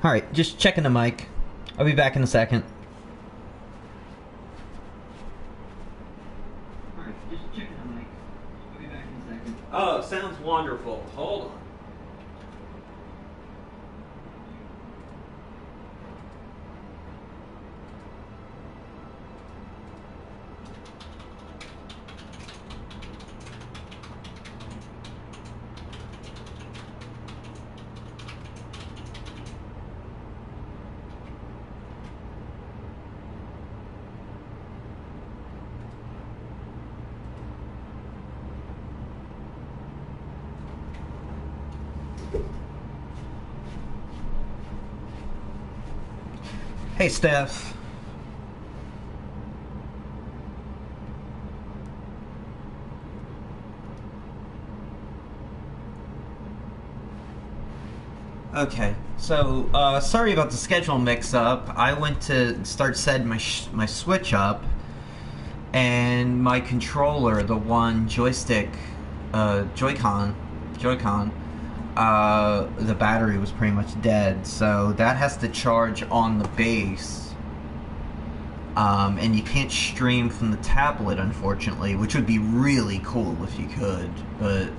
Alright, just checking the mic. I'll be back in a second. Alright, just checking the mic. I'll be back in a second. Oh, sounds wonderful. Hold on. Hey, Steph. Okay, so, sorry about the schedule mix-up. I went to start setting my Switch up, and my controller, the one joystick, Joy-Con, the battery was pretty much dead, so that has to charge on the base. And you can't stream from the tablet, unfortunately, which would be really cool if you could, but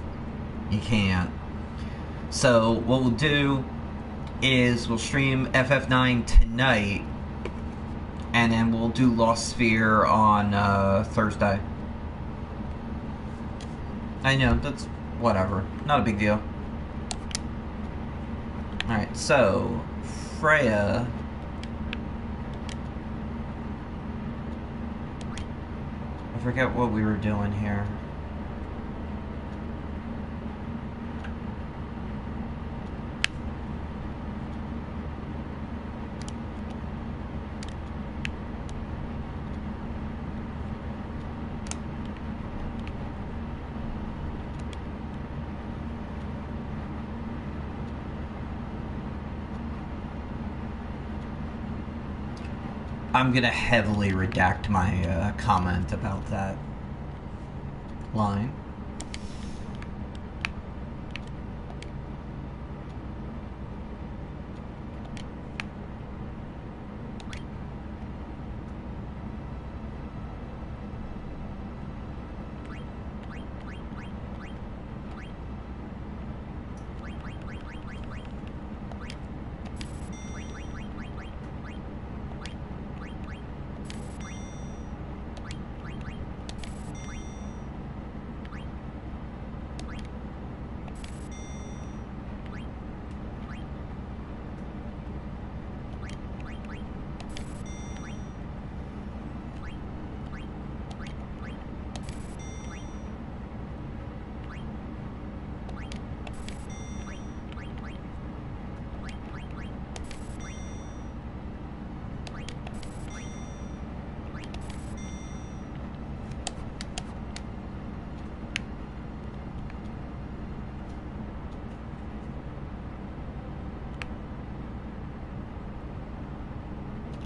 you can't. So what we'll do is we'll stream FF9 tonight, and then we'll do Lost Sphere on Thursday. I know, that's whatever. Not a big deal. Alright, so Freya. I forget what we were doing here. I'm gonna heavily redact my comment about that line.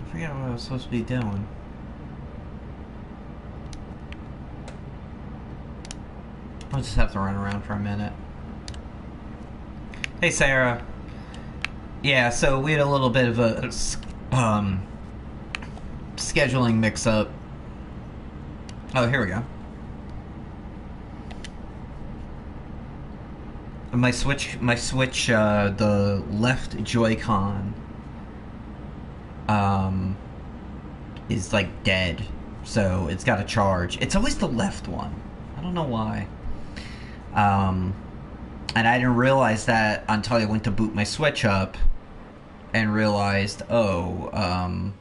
I forget what I was supposed to be doing. I'll just have to run around for a minute. Hey, Sarah. Yeah, so we had a little bit of a scheduling mix-up. Oh, here we go. My Switch, the left Joy-Con is like dead, so it's got to charge. It's always the left one. I don't know why. And I didn't realize that until I went to boot my Switch up and realized, oh,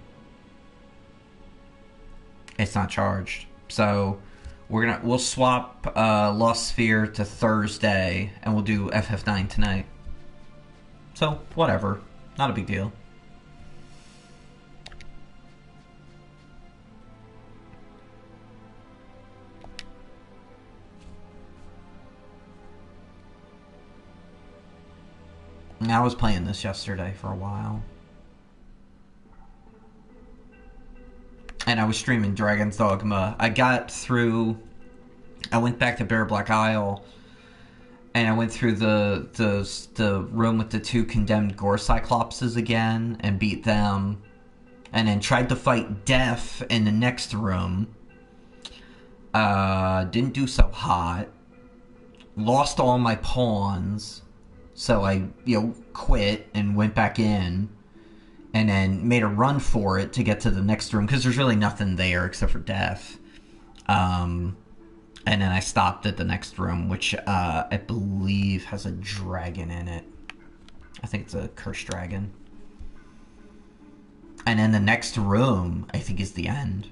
it's not charged. So we'll swap Lost Sphere to Thursday, and we'll do FF9 tonight. So whatever, not a big deal. I was playing this yesterday for a while. And I was streaming Dragon's Dogma. I went back to Bare Black Isle, And I went through the room with the 2 condemned gore cyclopses again and beat them. And then tried to fight Death in the next room. Didn't do so hot. Lost all my pawns. So I, quit and went back in. And then made a run for it to get to the next room. Because there's really nothing there except for Death. And then I stopped at the next room, which I believe has a dragon in it. I think it's a cursed dragon. And then the next room, I think, is the end.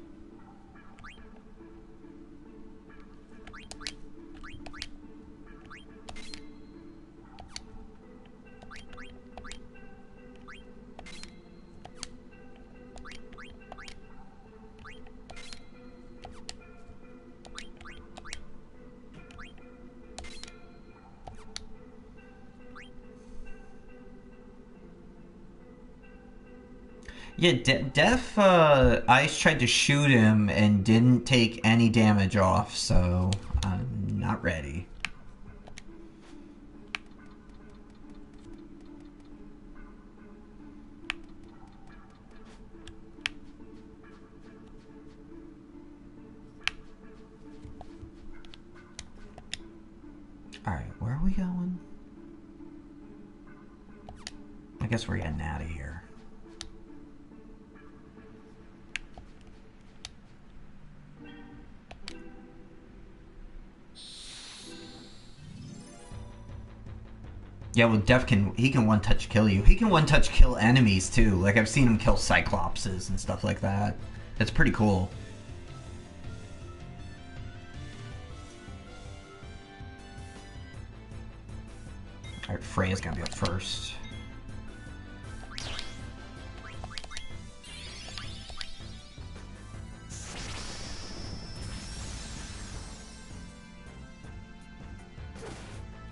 Yeah, Def, Ice tried to shoot him and didn't take any damage off, so I'm not ready. Alright, where are we going? I guess we're getting out of here. Yeah, well, Def he can one-touch kill you. He can one-touch kill enemies, too. Like, I've seen him kill Cyclopses and stuff like that. That's pretty cool. Alright, Freya's gonna be up first.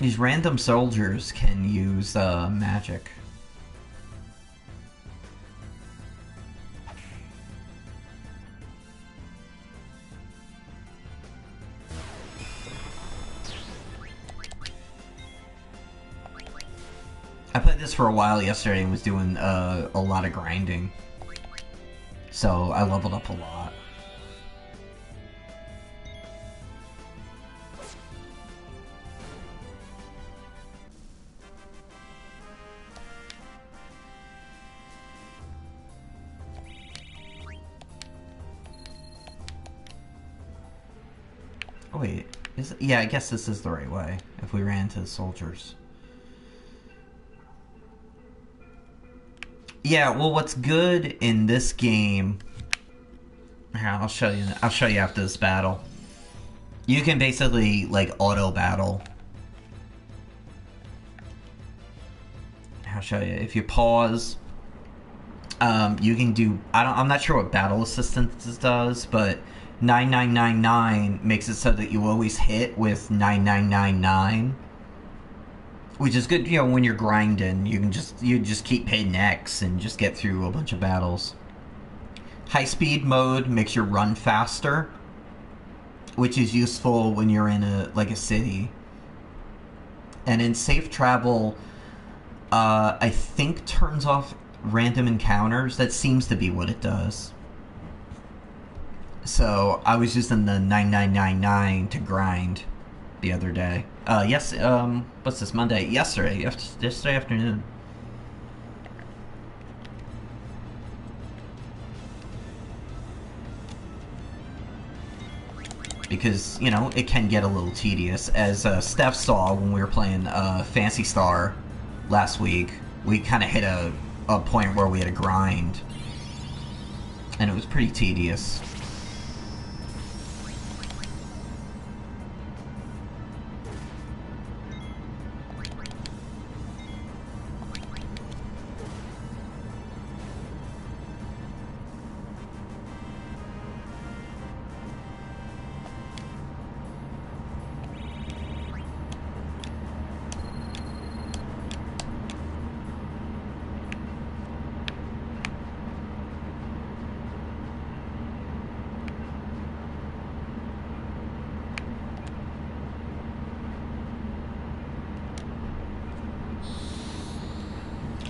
These random soldiers can use magic. I played this for a while yesterday and was doing a lot of grinding. So I leveled up a lot. Oh wait, yeah, I guess this is the right way, if we ran to the soldiers. Yeah, well, what's good in this game... Here, I'll show you after this battle. You can basically, like, auto-battle. I'll show you. If you pause, you can do... I'm not sure what battle assistance does, but 9999 makes it so that you always hit with 9999. Which is good, when you're grinding. You just keep hitting X and just get through a bunch of battles. High speed mode makes you run faster, which is useful when you're in a city. And in safe travel, I think turns off random encounters. That seems to be what it does. So I was using the 9999 to grind the other day. What's this, Monday? Yesterday afternoon. Because, it can get a little tedious. As Steph saw when we were playing Phantasy Star last week, we kind of hit a point where we had to grind. And it was pretty tedious.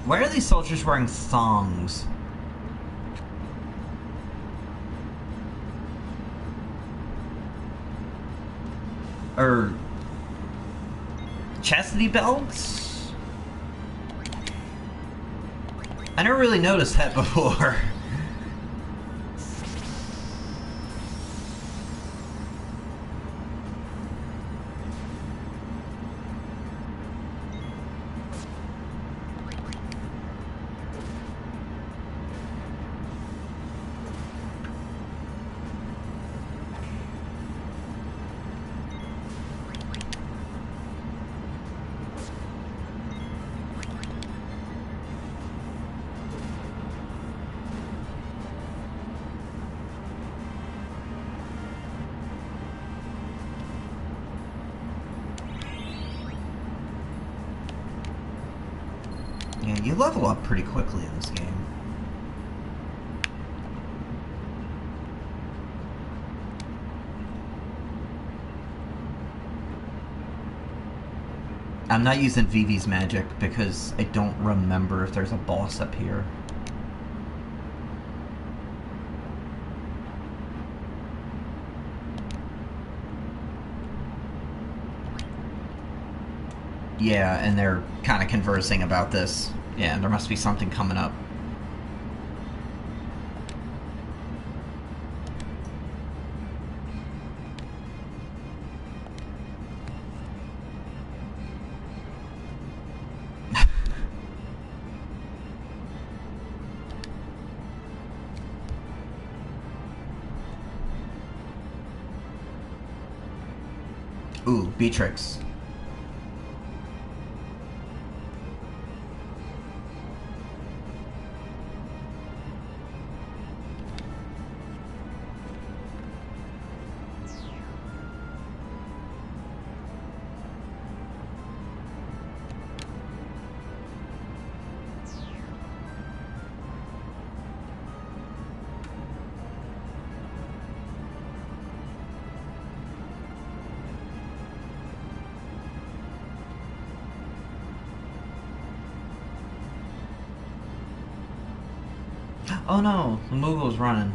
Why are these soldiers wearing thongs? Or chastity belts? I never really noticed that before. Yeah, you level up pretty quickly in this game. I'm not using Vivi's magic because I don't remember if there's a boss up here. Yeah, and they're kind of conversing about this. Yeah, there must be something coming up. Ooh, Beatrix. Oh no, the Moogle's running.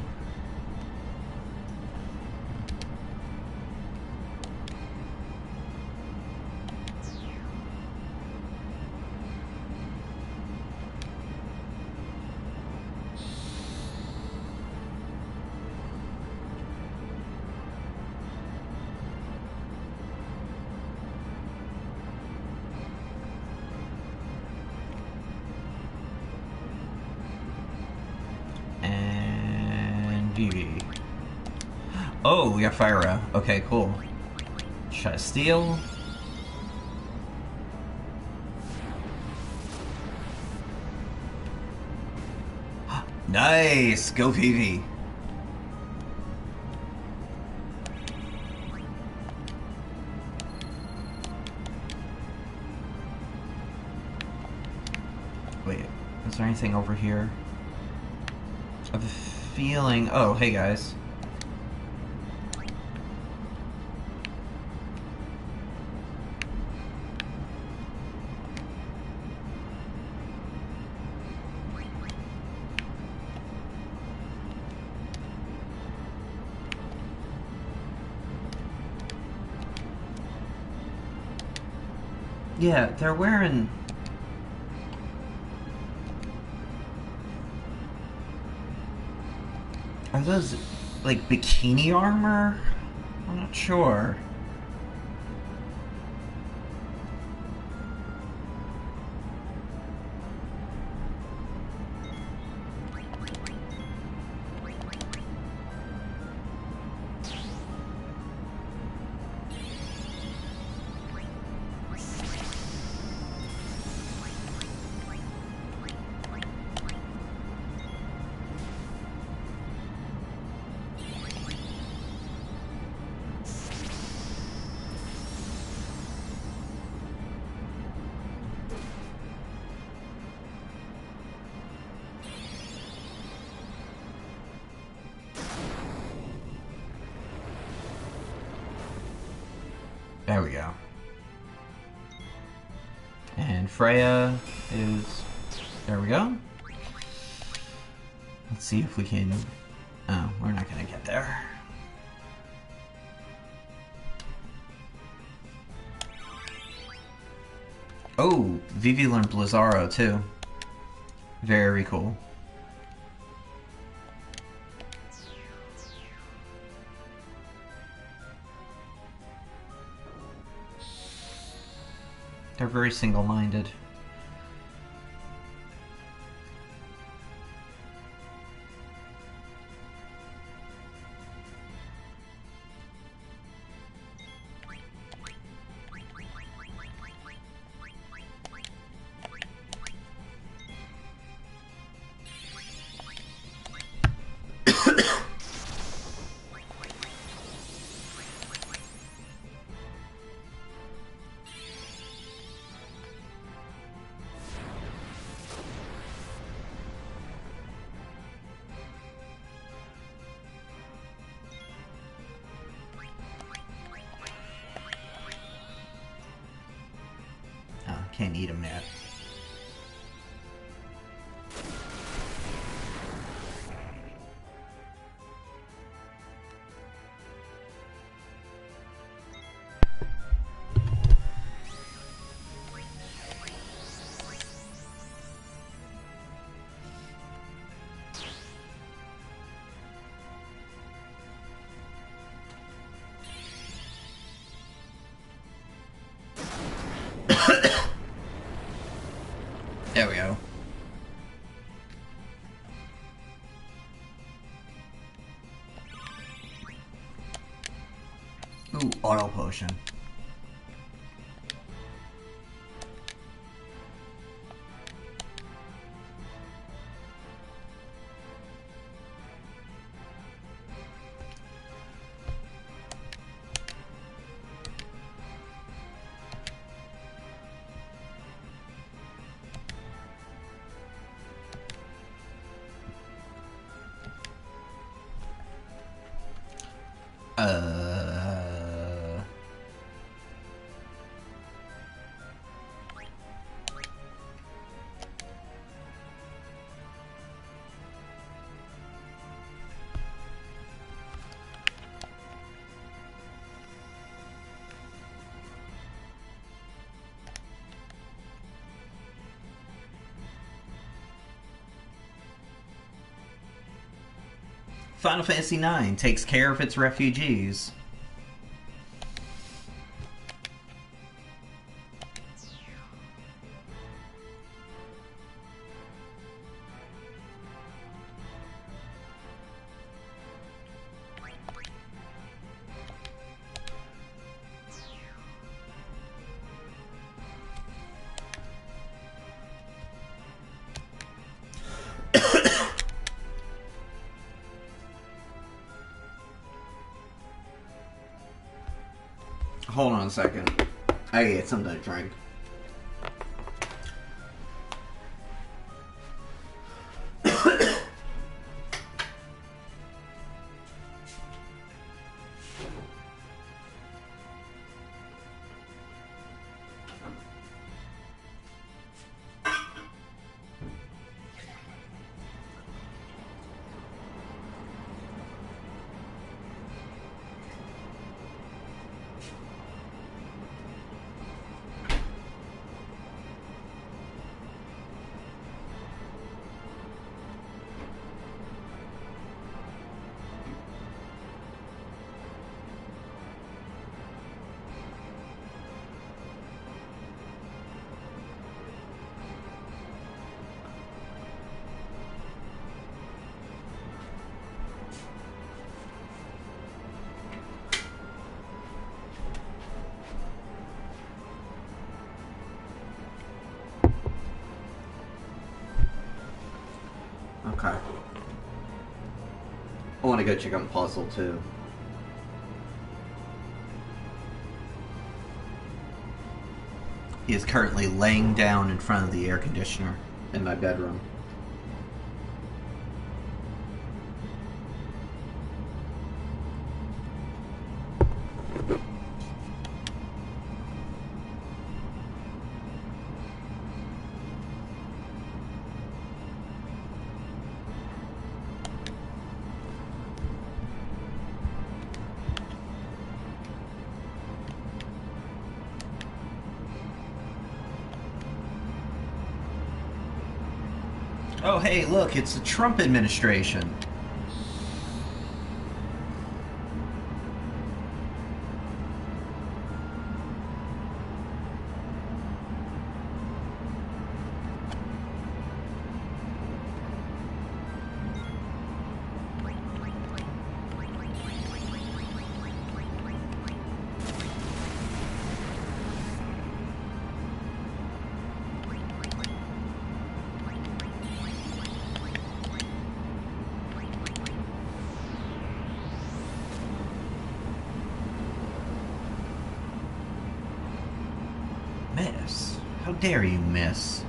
Oh, we got Fyra. Okay, cool. Should I steal? Nice! Go Vivi! Wait, is there anything over here? I have a feeling... Oh, hey guys. Yeah, they're wearing... Are those, like, bikini armor? I'm not sure. There we go. And Freya is There we go. Let's see if we can... Oh, we're not gonna get there. Oh, Vivi learned Blizzaro too. Very cool. They're very single-minded. Can't eat them yet. There we go. Ooh, auto potion. Final Fantasy IX takes care of its refugees. Hold on a second. I gotta get something to drink. Okay. I want to go check on Puzzle too. He is currently laying down in front of the air conditioner in my bedroom. Oh, hey, look, it's the Trump administration. Miss? How dare you, miss?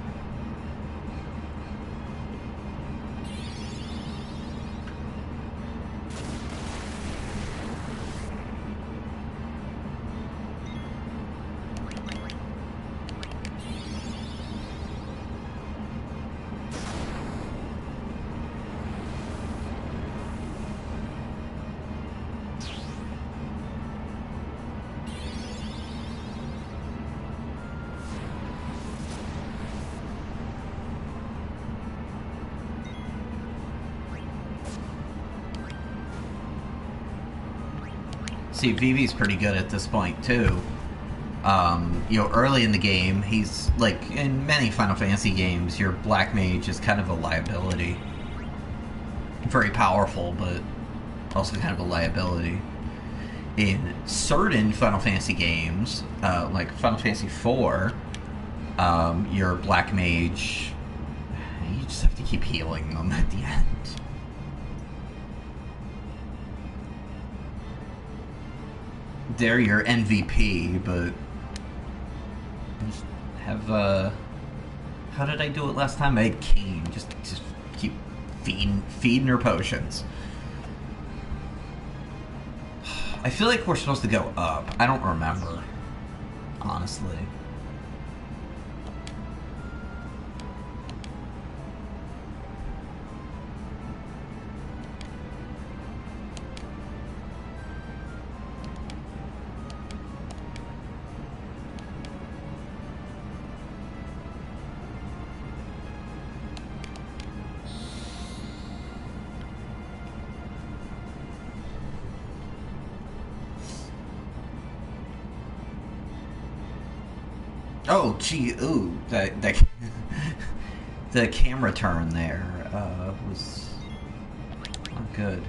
See, Vivi's pretty good at this point, too. You know, early in the game, he's, like, in many Final Fantasy games, your Black Mage is kind of a liability. Very powerful, but also kind of a liability. In certain Final Fantasy games, like Final Fantasy IV, your Black Mage, you just have to keep healing them at the end. They're your MVP, but just have how did I do it last time? I had Kane. Just keep feeding her potions. I feel like we're supposed to go up. I don't remember, honestly. Oh, gee, ooh, that the camera turn there was not good.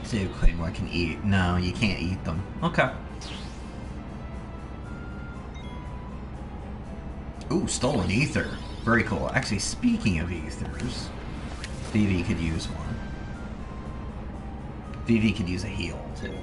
See, Claymore can eat. No, you can't eat them. Okay. Ooh, stolen ether. Very cool. Actually, speaking of ethers, Vivi could use one. Vivi could use a heal, too.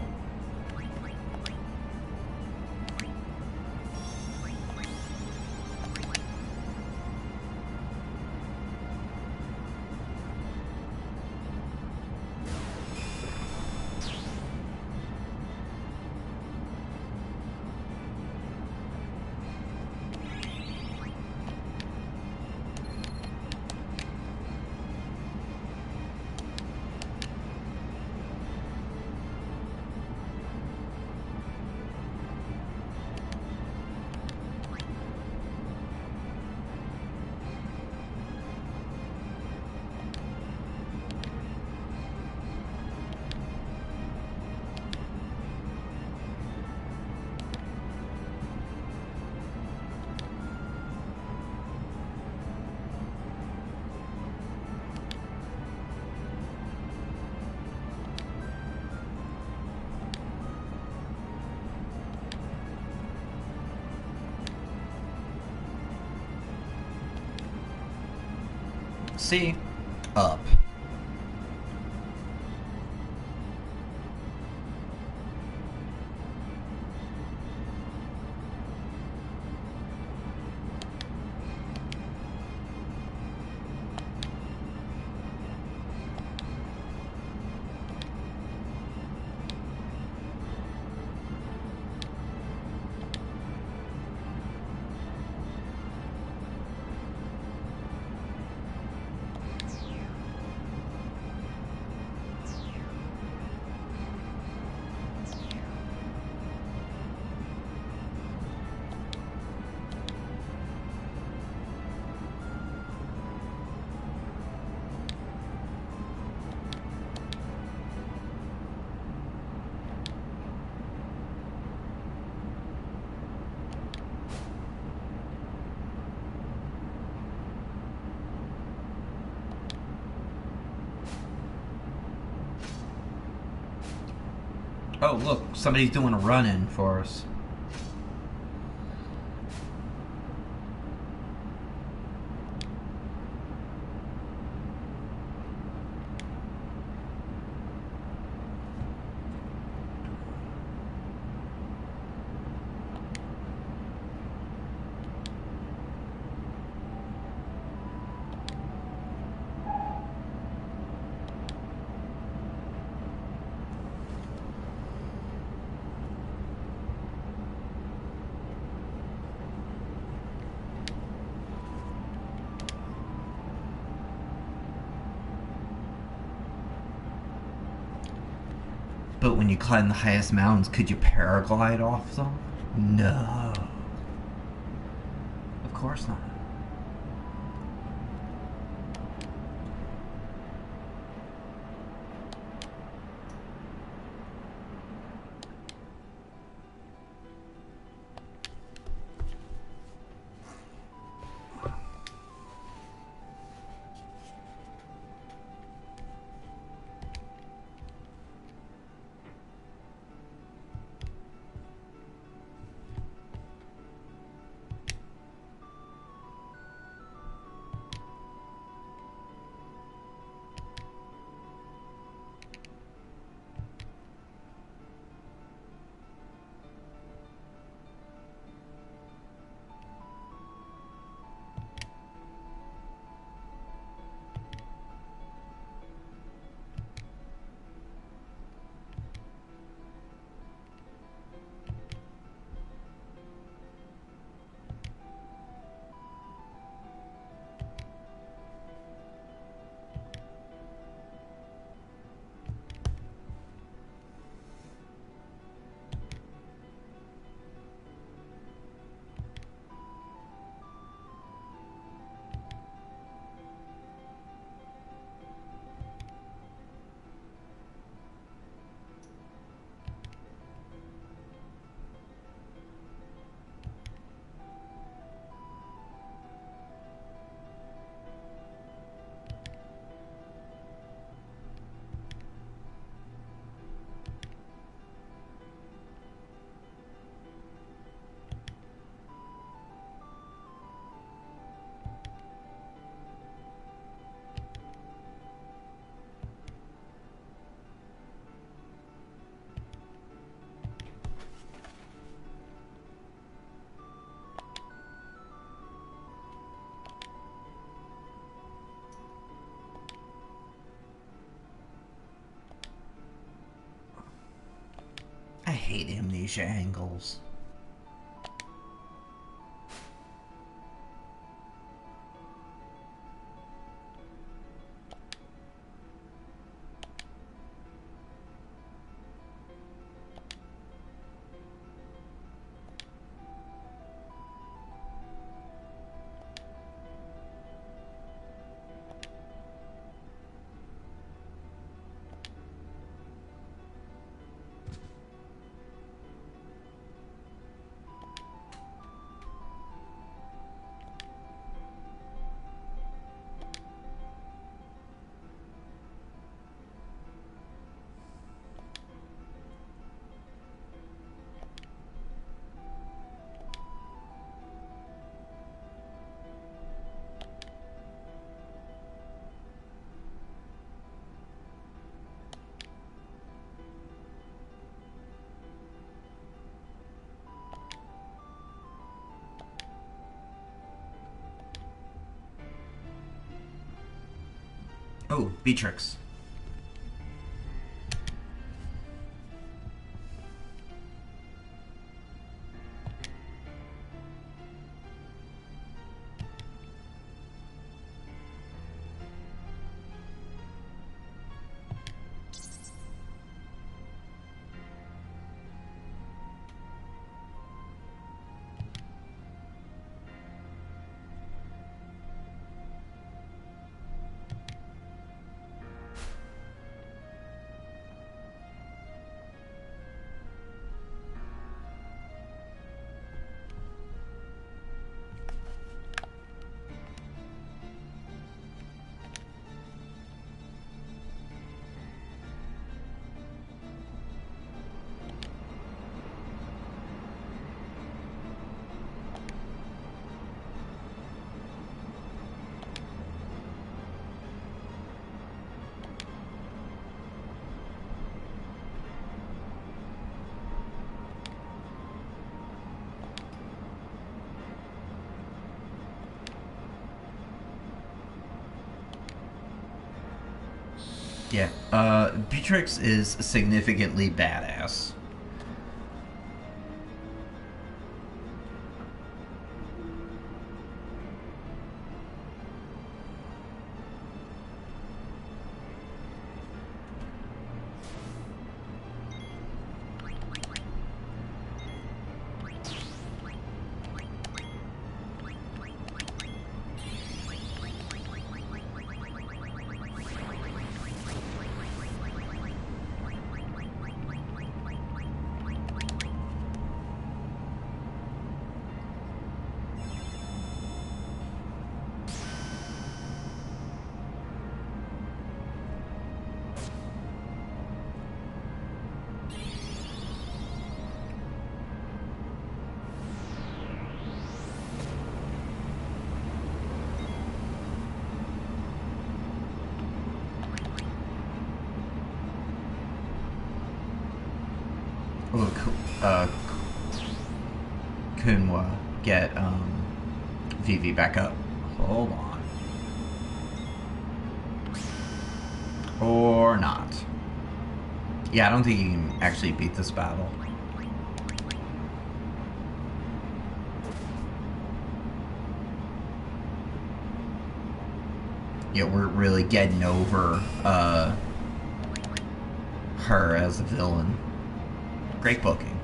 See? Up. Oh, look, somebody's doing a run-in for us. But when you climb the highest mountains, could you paraglide off them? No. Of course not. I hate amnesia angles. Oh, Beatrix. Yeah, Beatrix is significantly badass. Look, Kunwa, get Vivi back up. Hold on. Or not. Yeah, I don't think you can actually beat this battle. Yeah, we're really getting over her as a villain. Great booking.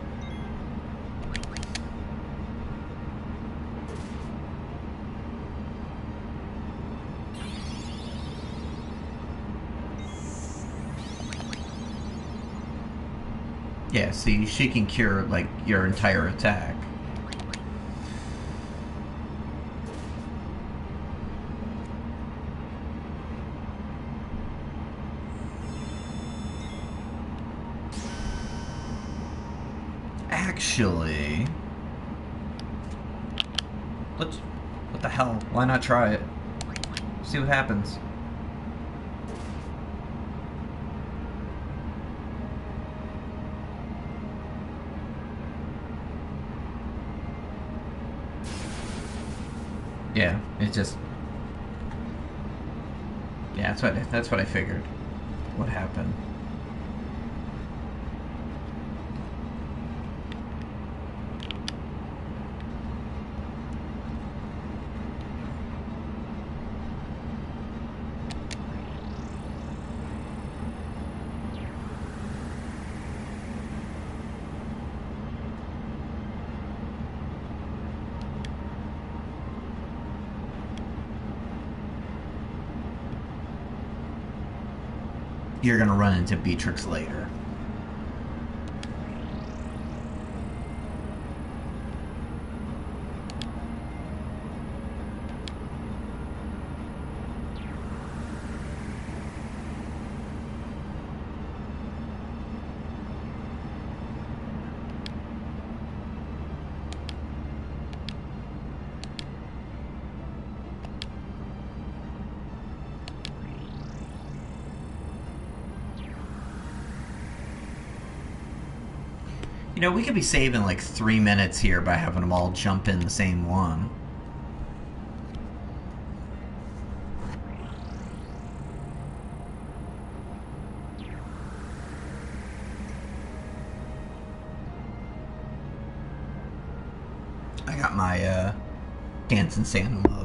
Yeah, see, she can cure, like, your entire attack. Actually... What the hell? Why not try it? See what happens. Yeah, it just... Yeah, that's what I figured. What happened. You're gonna run into Beatrix later. You know, we could be saving like 3 minutes here by having them all jump in the same one. I got my Dancing Santa mug.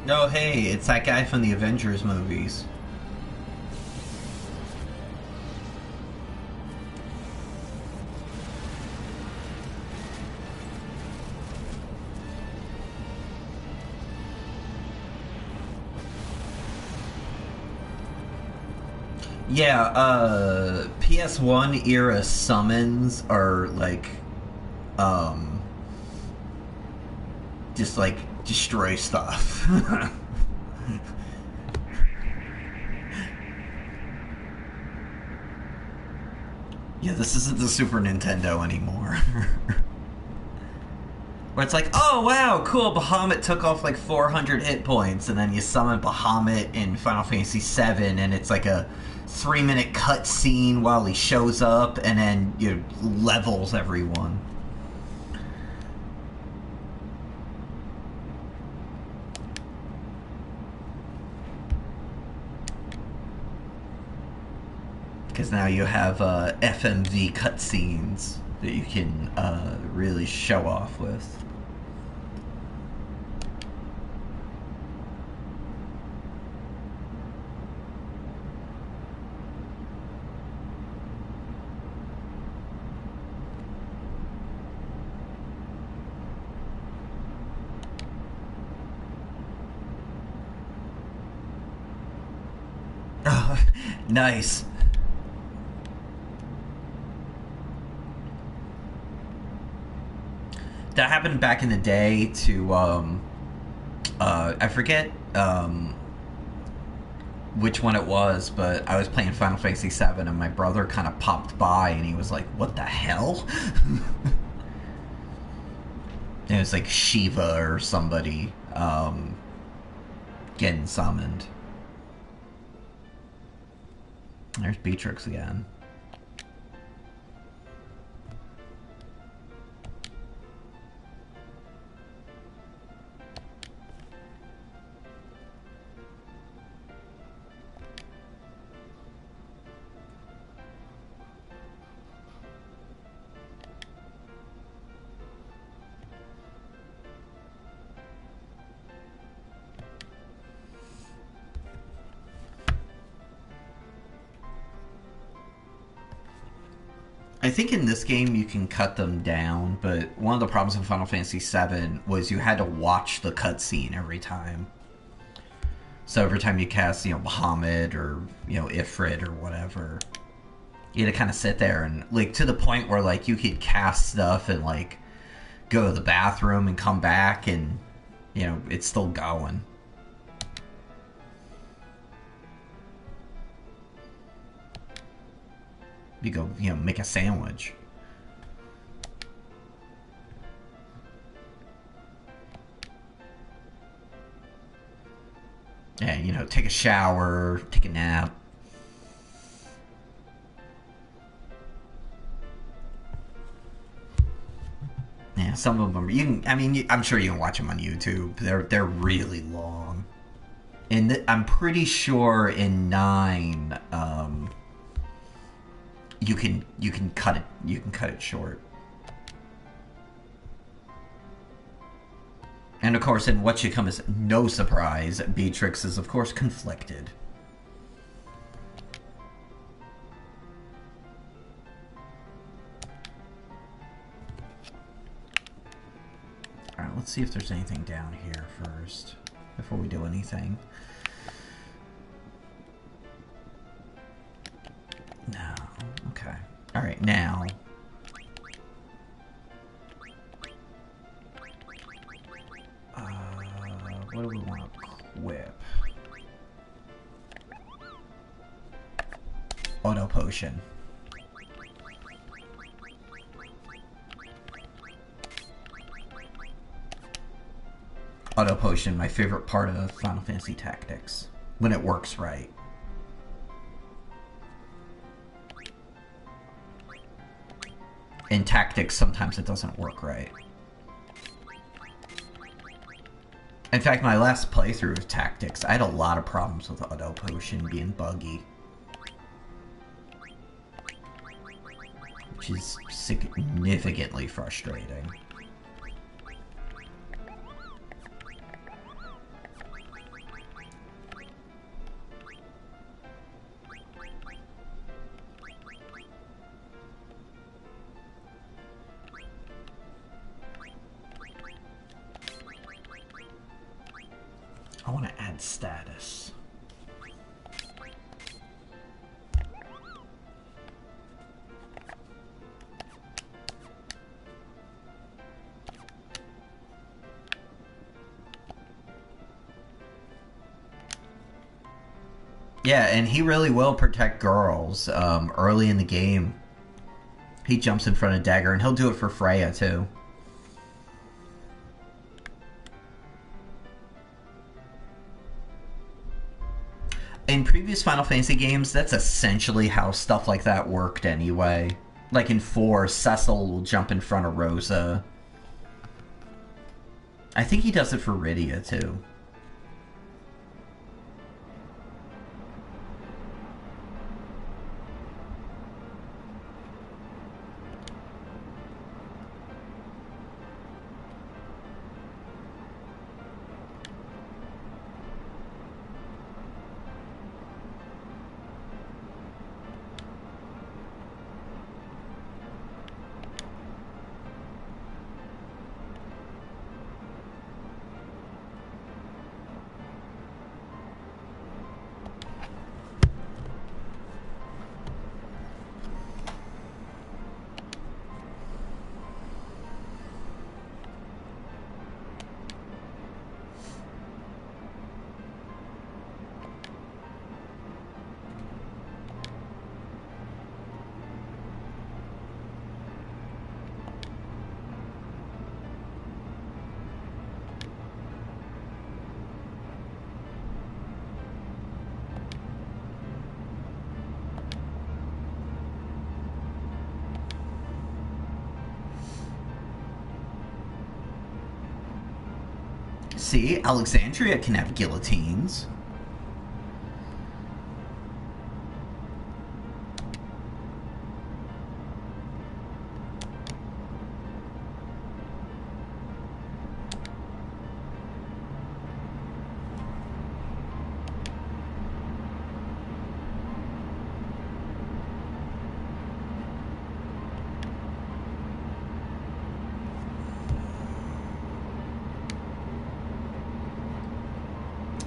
Oh, hey, it's that guy from the Avengers movies. Yeah, PS1 era summons are like, um, just like destroy stuff. Yeah, this isn't the Super Nintendo anymore. Where it's like, oh wow, cool, Bahamut took off like 400 hit points, and then you summon Bahamut in Final Fantasy VII, and it's like a 3-minute cutscene while he shows up, and then you levels everyone. Because now you have FMV cutscenes that you can really show off with. Oh, nice. That happened back in the day to I forget which one it was, but I was playing Final Fantasy VII, and my brother kind of popped by, and he was like, "What the hell?" It was like Shiva or somebody getting summoned. There's Beatrix again. I think in this game you can cut them down, but one of the problems in Final Fantasy VII was you had to watch the cutscene every time. So every time you cast, Bahamut or, Ifrit or whatever, you had to kind of sit there and, like, to the point where, like, you could cast stuff and, like, go to the bathroom and come back and, it's still going. You go, make a sandwich. Yeah, take a shower, take a nap. Yeah, some of them I'm sure you can watch them on YouTube. They're really long. And I'm pretty sure in 9, you can cut it short. And of course, in what should come as no surprise, Beatrix is of course conflicted. Alright, let's see if there's anything down here first before we do anything. No. Okay. Alright, now. What do we want to equip? Auto Potion. Auto Potion, my favorite part of Final Fantasy Tactics. When it works right. In Tactics, sometimes it doesn't work right. In fact, my last playthrough of Tactics, I had a lot of problems with Auto Potion being buggy. Which is significantly frustrating. I want to add status. Yeah, and he really will protect girls early in the game. He jumps in front of Dagger, and he'll do it for Freya, too. In previous Final Fantasy games, that's essentially how stuff like that worked anyway. Like in 4, Cecil will jump in front of Rosa. I think he does it for Rydia, too. See, Alexandria can have guillotines.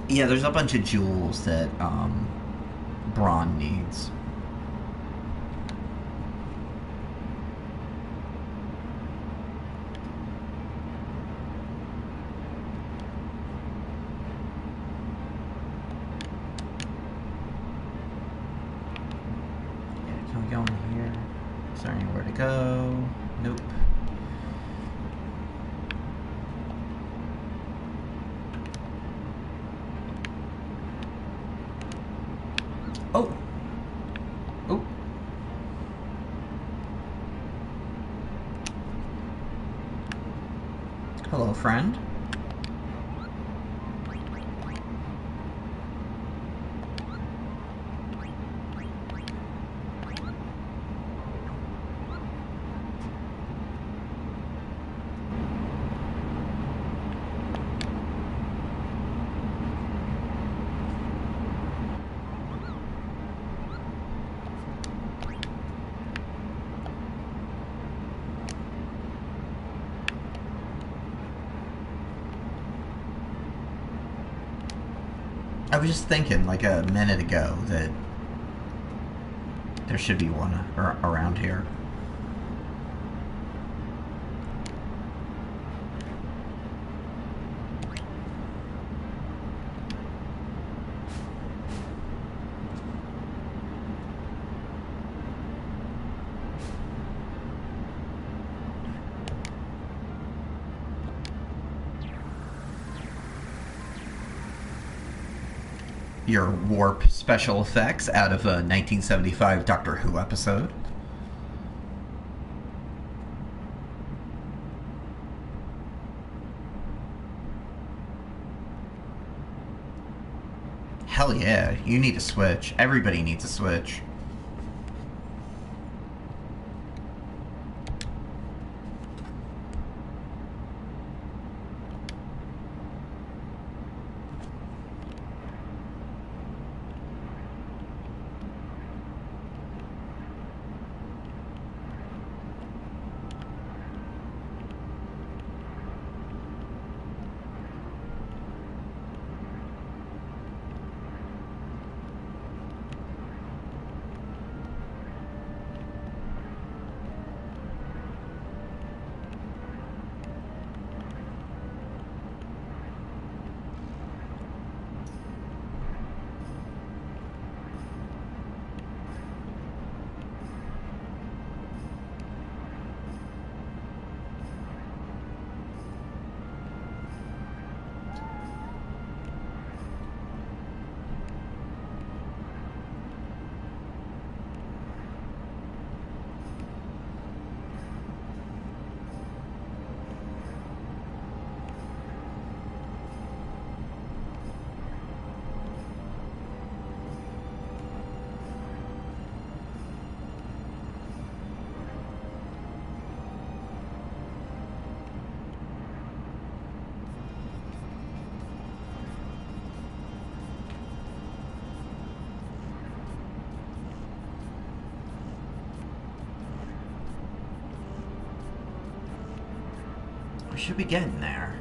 Yeah, there's a bunch of jewels that Braun needs. Yeah, can we go in here? Is there anywhere to go? Nope. Oh! Oh! Hello, friend. I was just thinking, like a minute ago, that there should be one around here. Your warp special effects out of a 1975 Doctor Who episode. Hell yeah, you need a Switch. Everybody needs a Switch. should be getting there.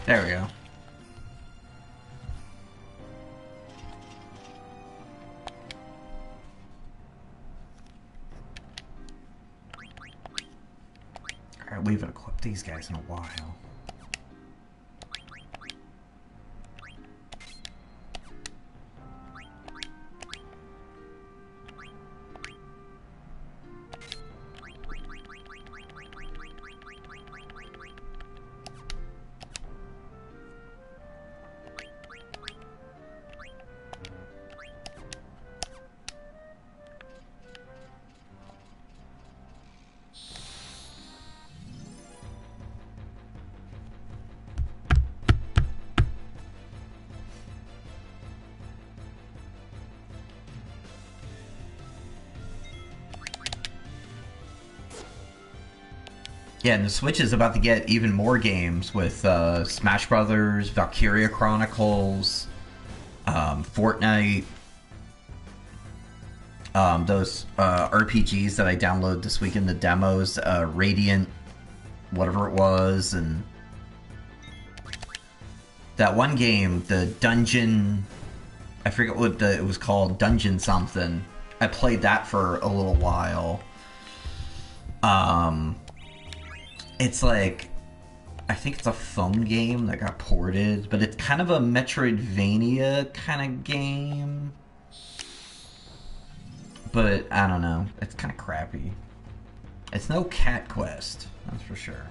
There we go. Alright, we haven't equipped these guys in a while. Yeah, and the Switch is about to get even more games with Smash Brothers, Valkyria Chronicles, Fortnite, those RPGs that I downloaded this weekend, the demos, Radiant, whatever it was, and that one game, the Dungeon, I forget what it was called, Dungeon something. I played that for a little while. It's like, I think it's a phone game that got ported, but it's kind of a Metroidvania kind of game. But, I don't know. It's kind of crappy. It's no Cat Quest, that's for sure.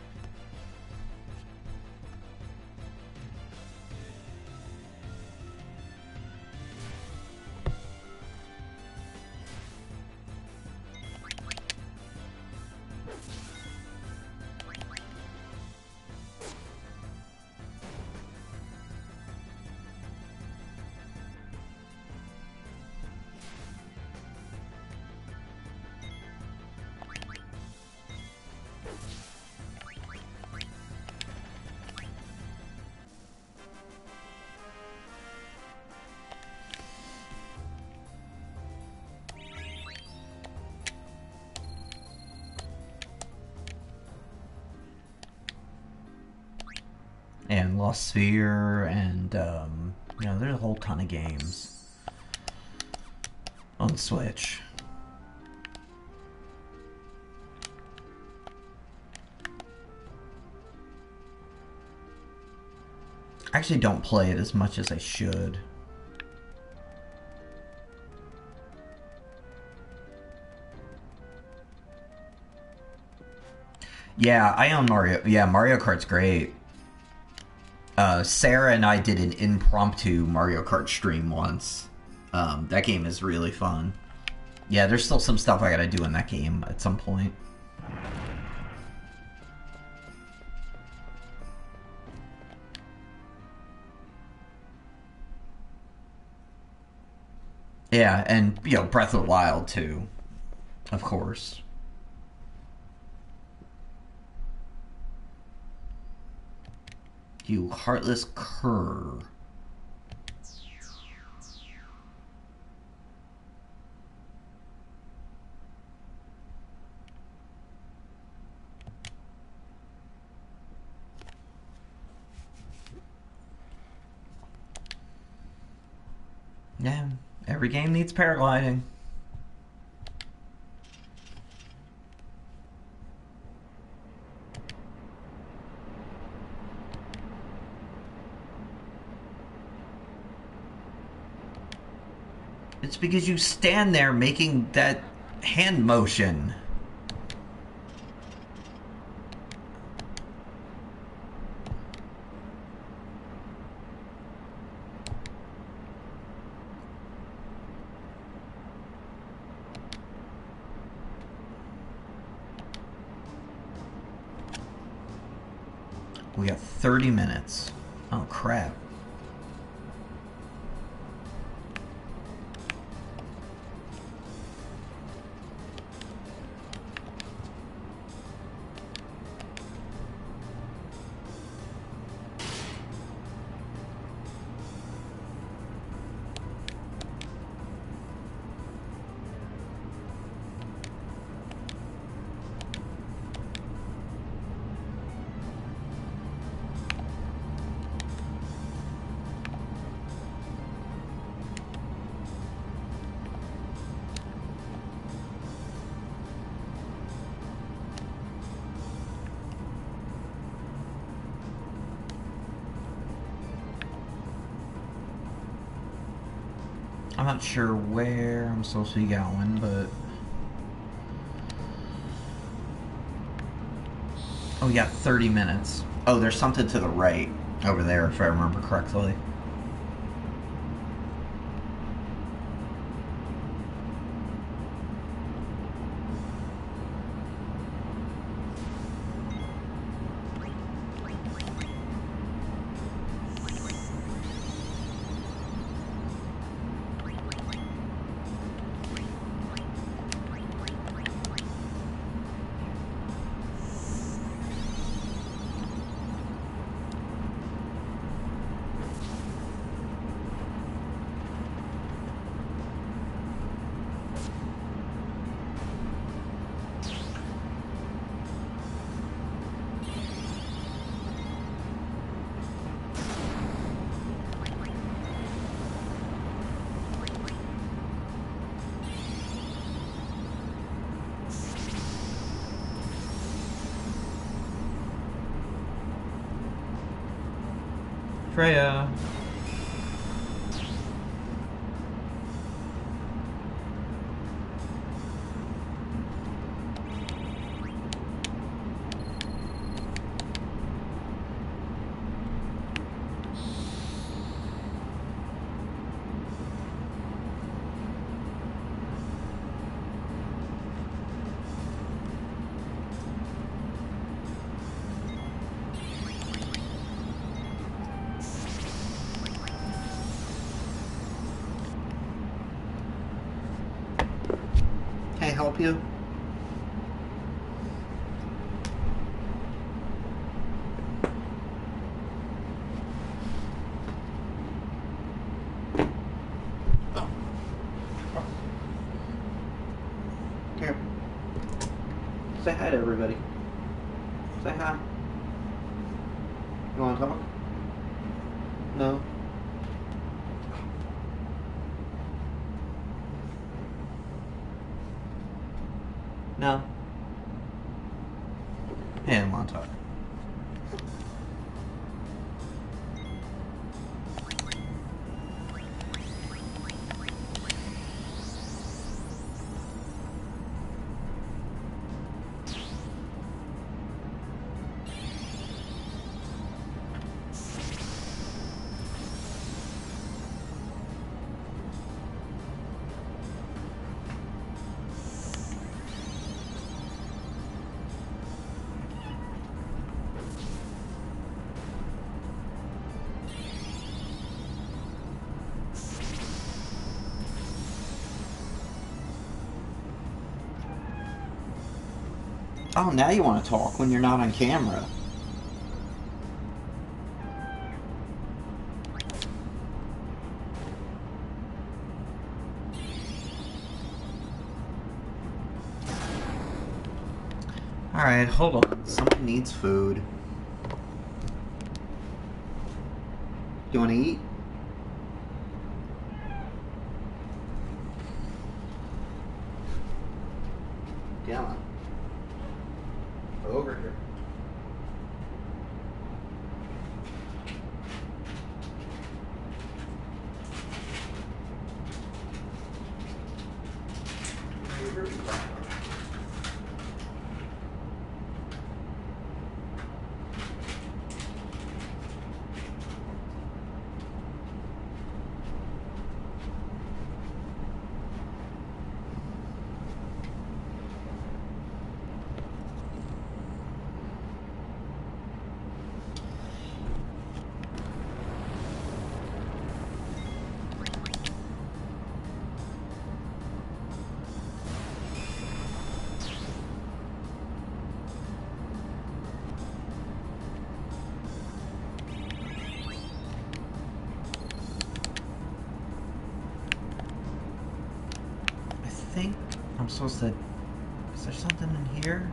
And Lost Sphere, and, you know, there's a whole ton of games on Switch. I actually don't play it as much as I should. Yeah, I own Mario. Yeah, Mario Kart's great. Sarah and I did an impromptu Mario Kart stream once. That game is really fun. Yeah, there's still some stuff I gotta do in that game at some point. Yeah, and, you know, Breath of the Wild, too. Of course. You heartless cur. Yeah, every game needs paragliding. It's because you stand there making that hand motion. We got 30 minutes. Oh, crap. I'm not sure where I'm supposed to be going, but... Oh, yeah, 30 minutes. Oh, there's something to the right over there, if I remember correctly. Freya. Can I help you? Oh. Here. Say hi to everybody. Say hi. You want to talk? No? No. Hey, I want to talk. Oh, now you want to talk when you're not on camera. Alright, hold on. Someone needs food. You want to eat? Yeah. Over here. think I'm supposed to... Is there something in here?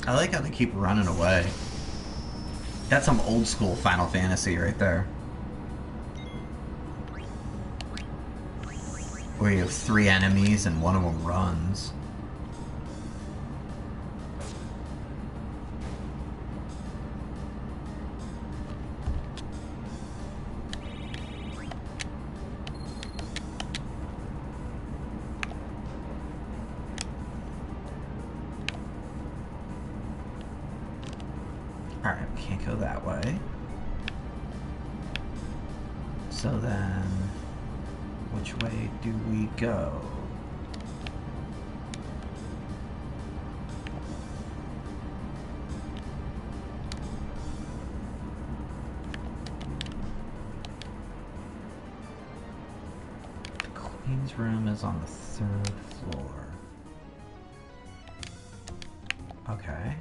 I like how they keep running away. That's some old school Final Fantasy right there. Where you have 3 enemies and one of them runs. Alright, we can't go that way. So then, which way do we go? The Queen's room is on the 3rd floor. Okay.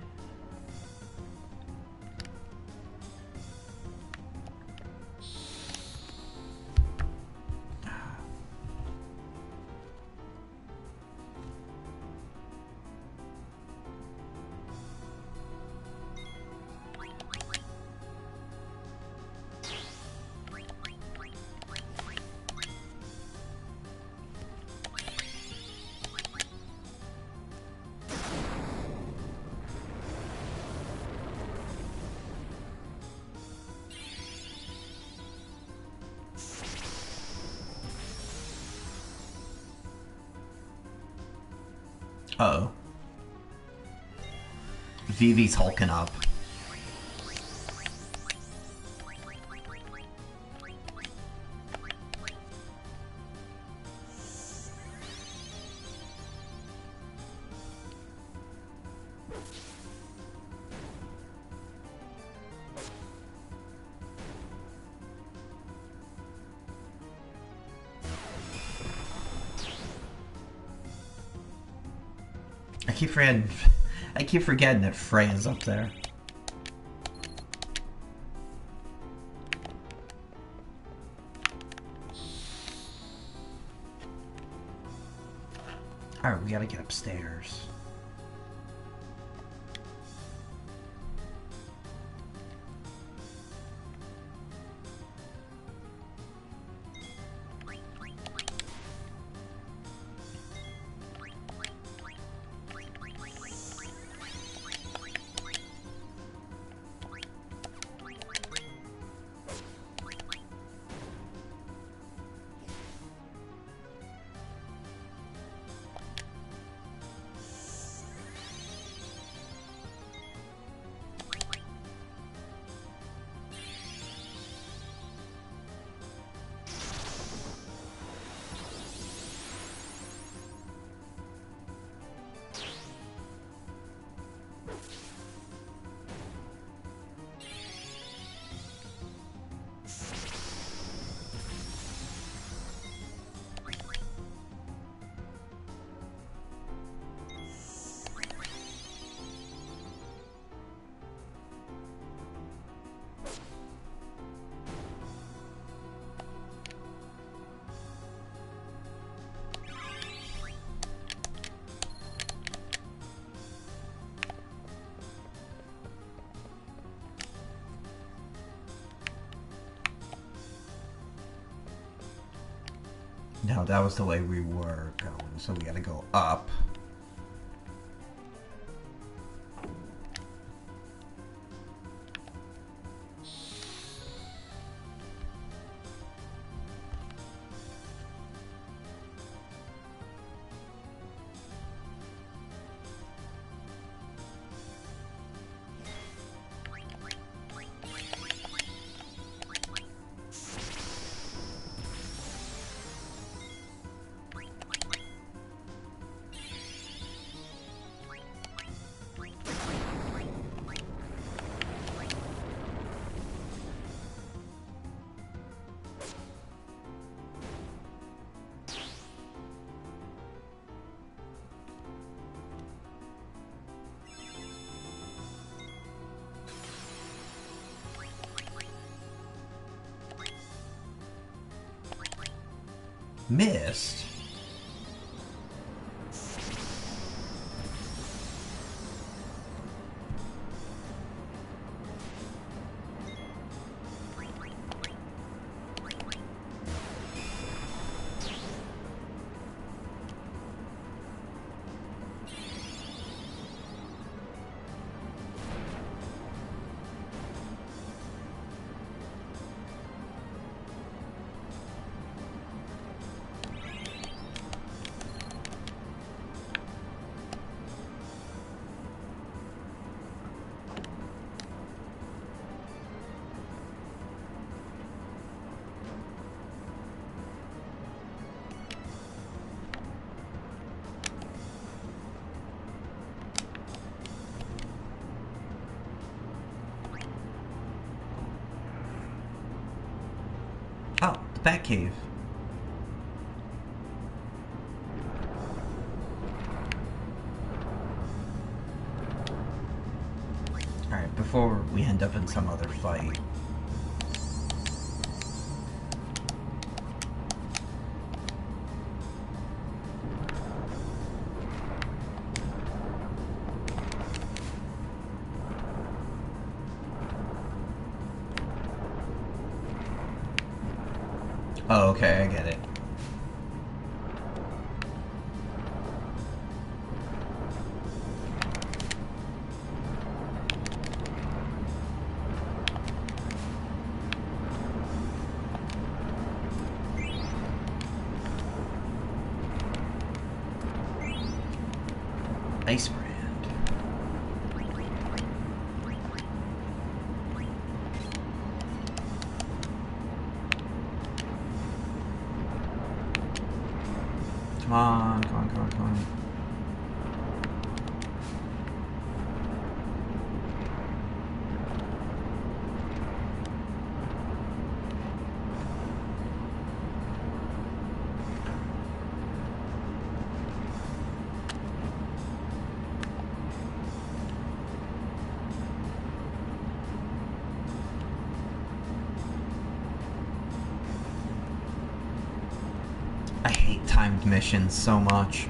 Uh-oh. Vivi's hulking up. I keep forgetting that Freya's up there. Alright, we gotta get upstairs. No, that was the way we were going, so we gotta go up. Missed? Oh, the Bat Cave. Alright, before we end up in some other fight. Oh, okay, I get it. Ice brand. Come on, come on, come on, come on. I hate timed missions so much.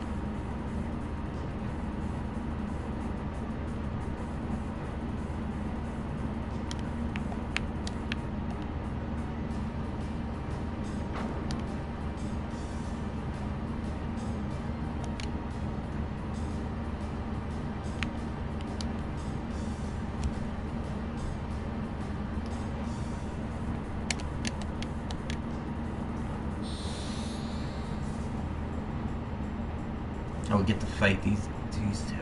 Oh, we get to fight these two.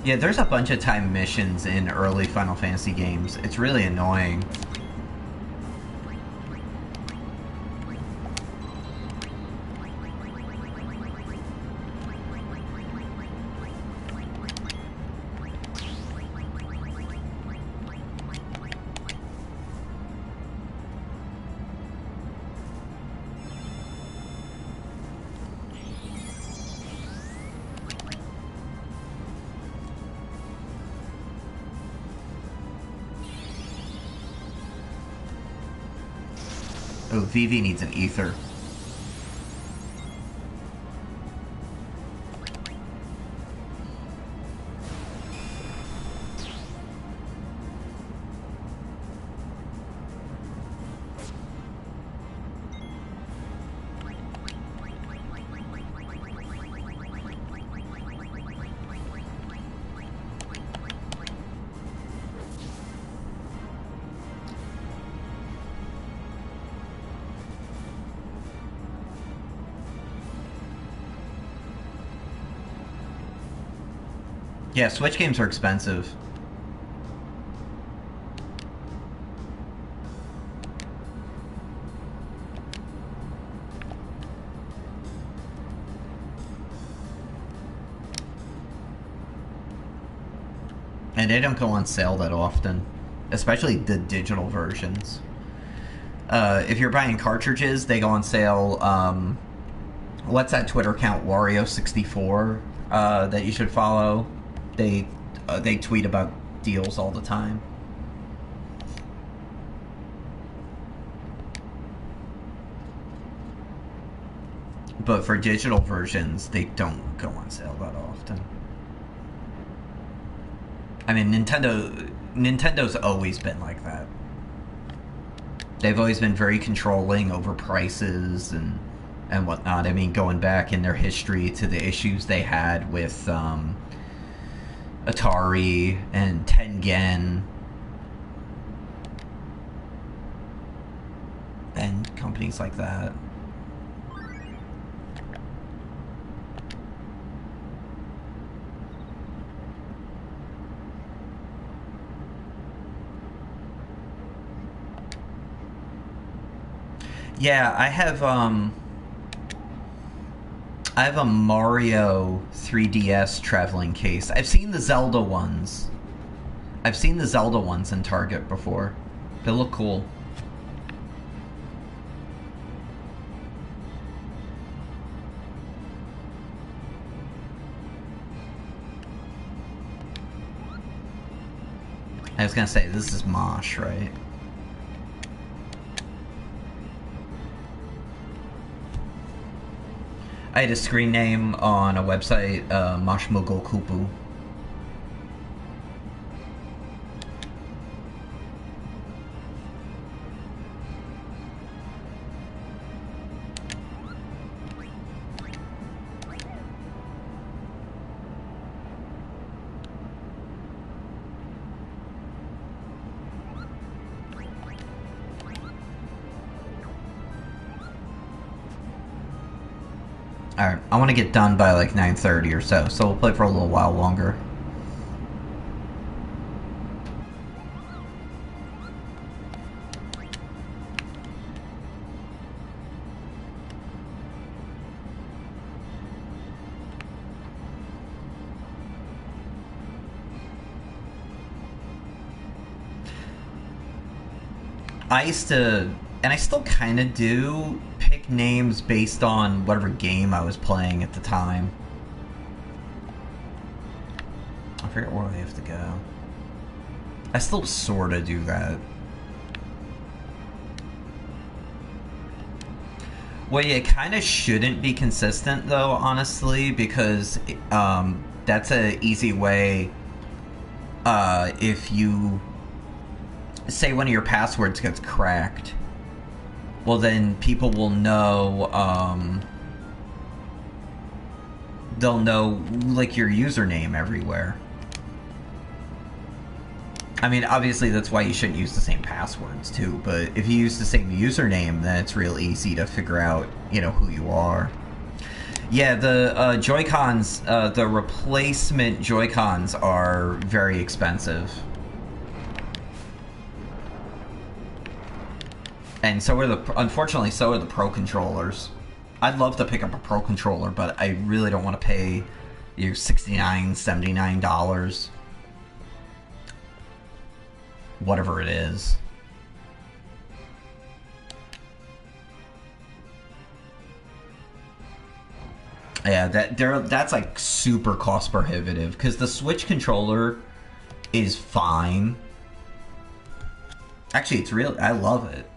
Yeah, there's a bunch of time missions in early Final Fantasy games. It's really annoying. Oh, Vivi needs an ether. Yeah, Switch games are expensive. And they don't go on sale that often. Especially the digital versions. If you're buying cartridges, they go on sale. What's that Twitter account, Wario64, that you should follow? They tweet about deals all the time. but for digital versions, they don't go on sale that often. I mean, Nintendo's always been like that. They've always been very controlling over prices and whatnot. I mean, going back in their history to the issues they had with Atari and Tengen and companies like that. Yeah, I have a Mario 3DS traveling case. I've seen the Zelda ones. I've seen the Zelda ones in Target before. They look cool. I was gonna say, this is Mosh, right? I had a screen name on a website, Moshmogo Kupu. Alright, I want to get done by like 9:30 or so we'll play for a little while longer. I used to, and I still kind of do, pick names based on whatever game I was playing at the time. I forget where I have to go. I still sort of do that. Well, yeah, it kind of shouldn't be consistent, though, honestly, because that's an easy way, if you say one of your passwords gets cracked, well then people will know, they'll know, like, your username everywhere. I mean, obviously that's why you shouldn't use the same passwords too, but if you use the same username, then it's real easy to figure out, you know, who you are. Yeah, the Joy-Cons, the replacement Joy-Cons are very expensive. And so are unfortunately, so are the Pro Controllers. I'd love to pick up a Pro Controller, but I really don't want to pay you $69, $79. Whatever it is. Yeah, that's like super cost prohibitive, because the Switch controller is fine. Actually, it's real. I love it.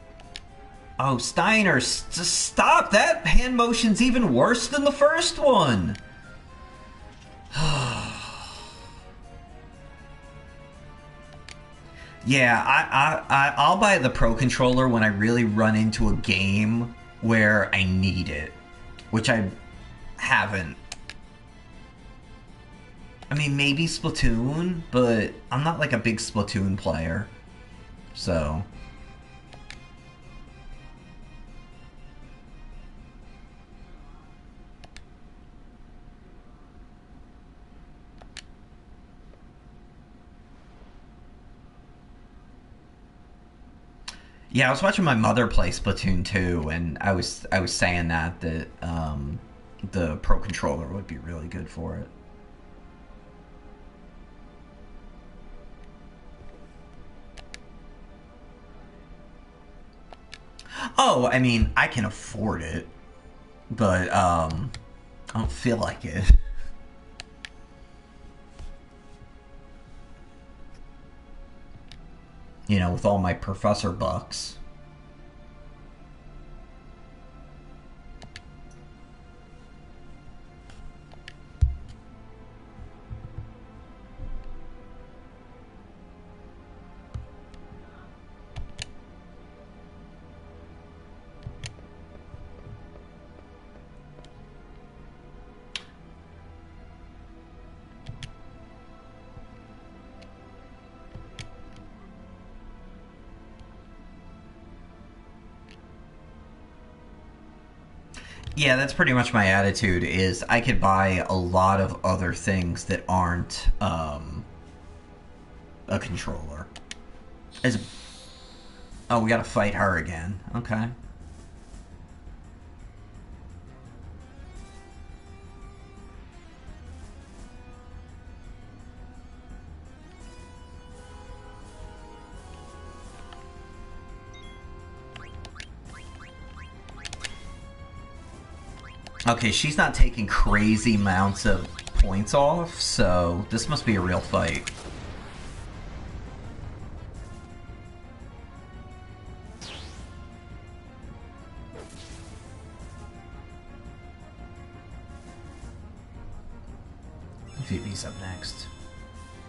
Oh, Steiner, just stop! That hand motion's even worse than the first one! Yeah, I'll buy the Pro Controller when I really run into a game where I need it. Which I haven't. I mean, maybe Splatoon, but I'm not like a big Splatoon player. So... Yeah, I was watching my mother play Splatoon 2, and I was saying that the Pro Controller would be really good for it. Oh, I mean, I can afford it, but I don't feel like it. You know, with all my professor bucks. Yeah, that's pretty much my attitude. Is I could buy a lot of other things that aren't a controller. As oh, we gotta fight her again. Okay. Okay, she's not taking crazy amounts of points off, so this must be a real fight. Phoebe's up next.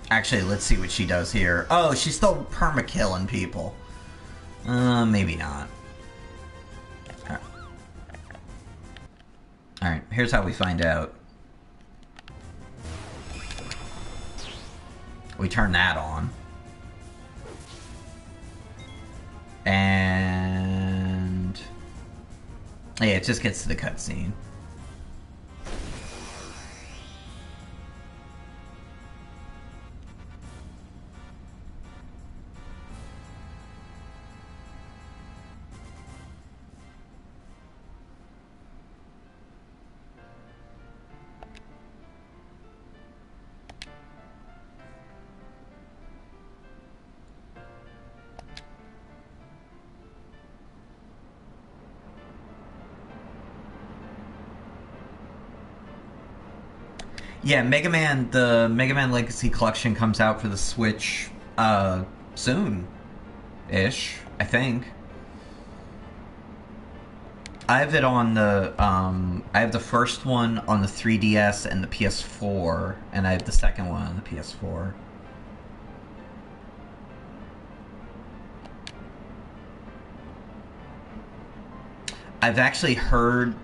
Actually, let's see what she does here. Oh, she's still perma-killing people. Maybe not. Alright, here's how we find out. We turn that on. And... yeah, it just gets to the cutscene. Yeah, Mega Man, the Mega Man Legacy Collection comes out for the Switch, soon-ish, I think. I have it on the, I have the first one on the 3DS and the PS4, and I have the second one on the PS4. I've actually heard,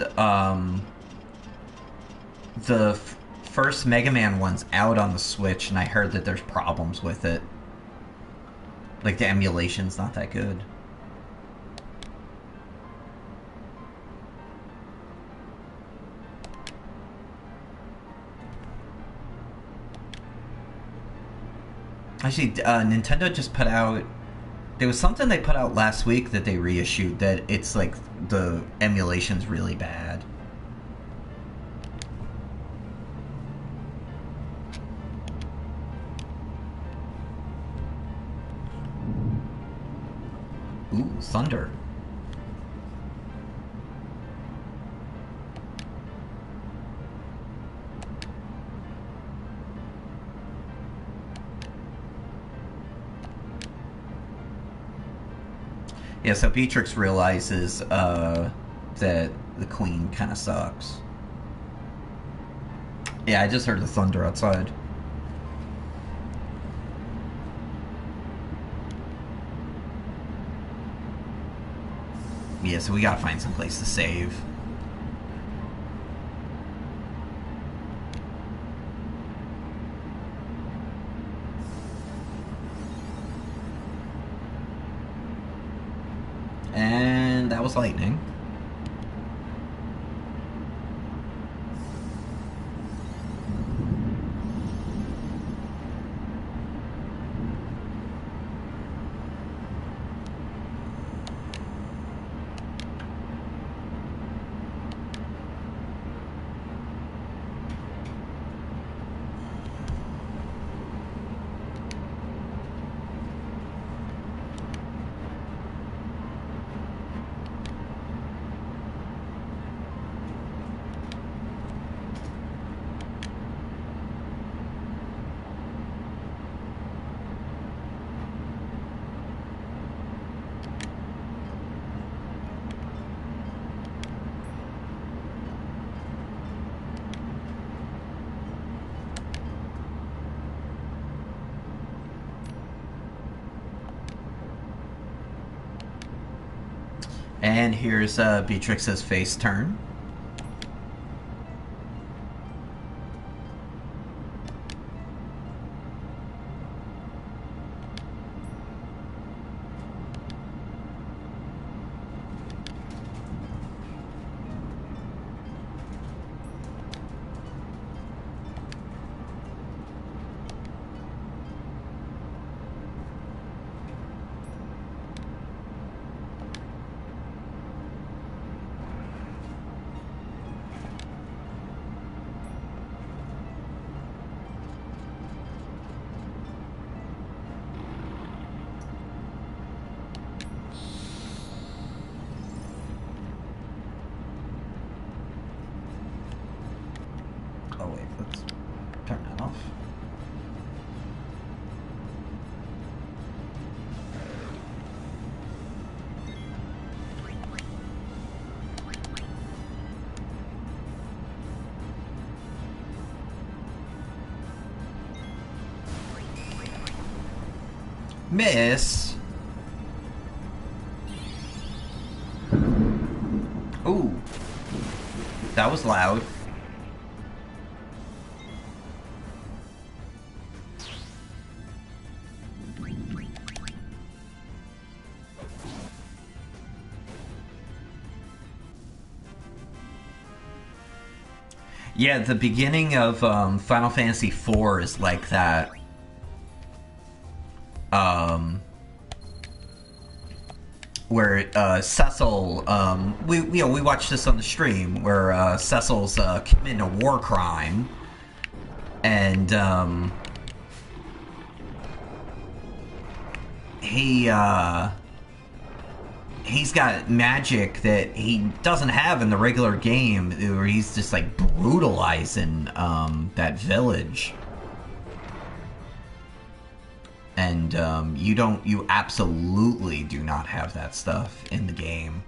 the first Mega Man one's out on the Switch, and I heard that there's problems with it. Like, the emulation's not that good. Actually, Nintendo just put out... there was something they put out last week that they reissued that it's like the emulation's really bad. Ooh, thunder. Yeah, so Beatrix realizes that the Queen kind of sucks. Yeah, I just heard the thunder outside. Yeah, so we gotta find some place to save. And that was lightning. And here's Beatrix's face turn. Turn that off. Miss. Ooh. That was loud. Yeah, the beginning of Final Fantasy IV is like that. Where Cecil, we watched this on the stream, where Cecil's committing a war crime, and he's got magic that he doesn't have in the regular game, where he's just like brutalizing that village. And you absolutely do not have that stuff in the game.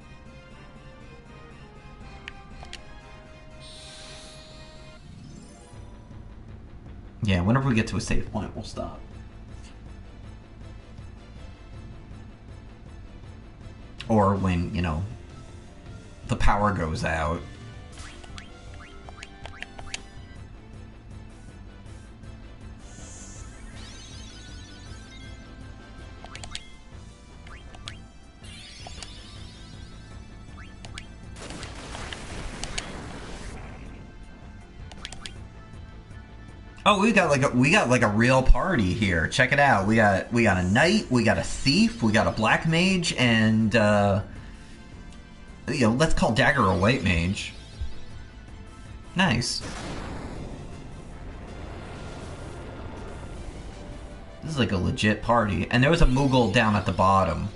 Yeah, whenever we get to a save point, we'll stop. Or when, the power goes out. Oh, we got like a real party here. Check it out. We got a knight, we got a thief, we got a black mage, and let's call Dagger a white mage. Nice. This is like a legit party. And there was a Moogle down at the bottom.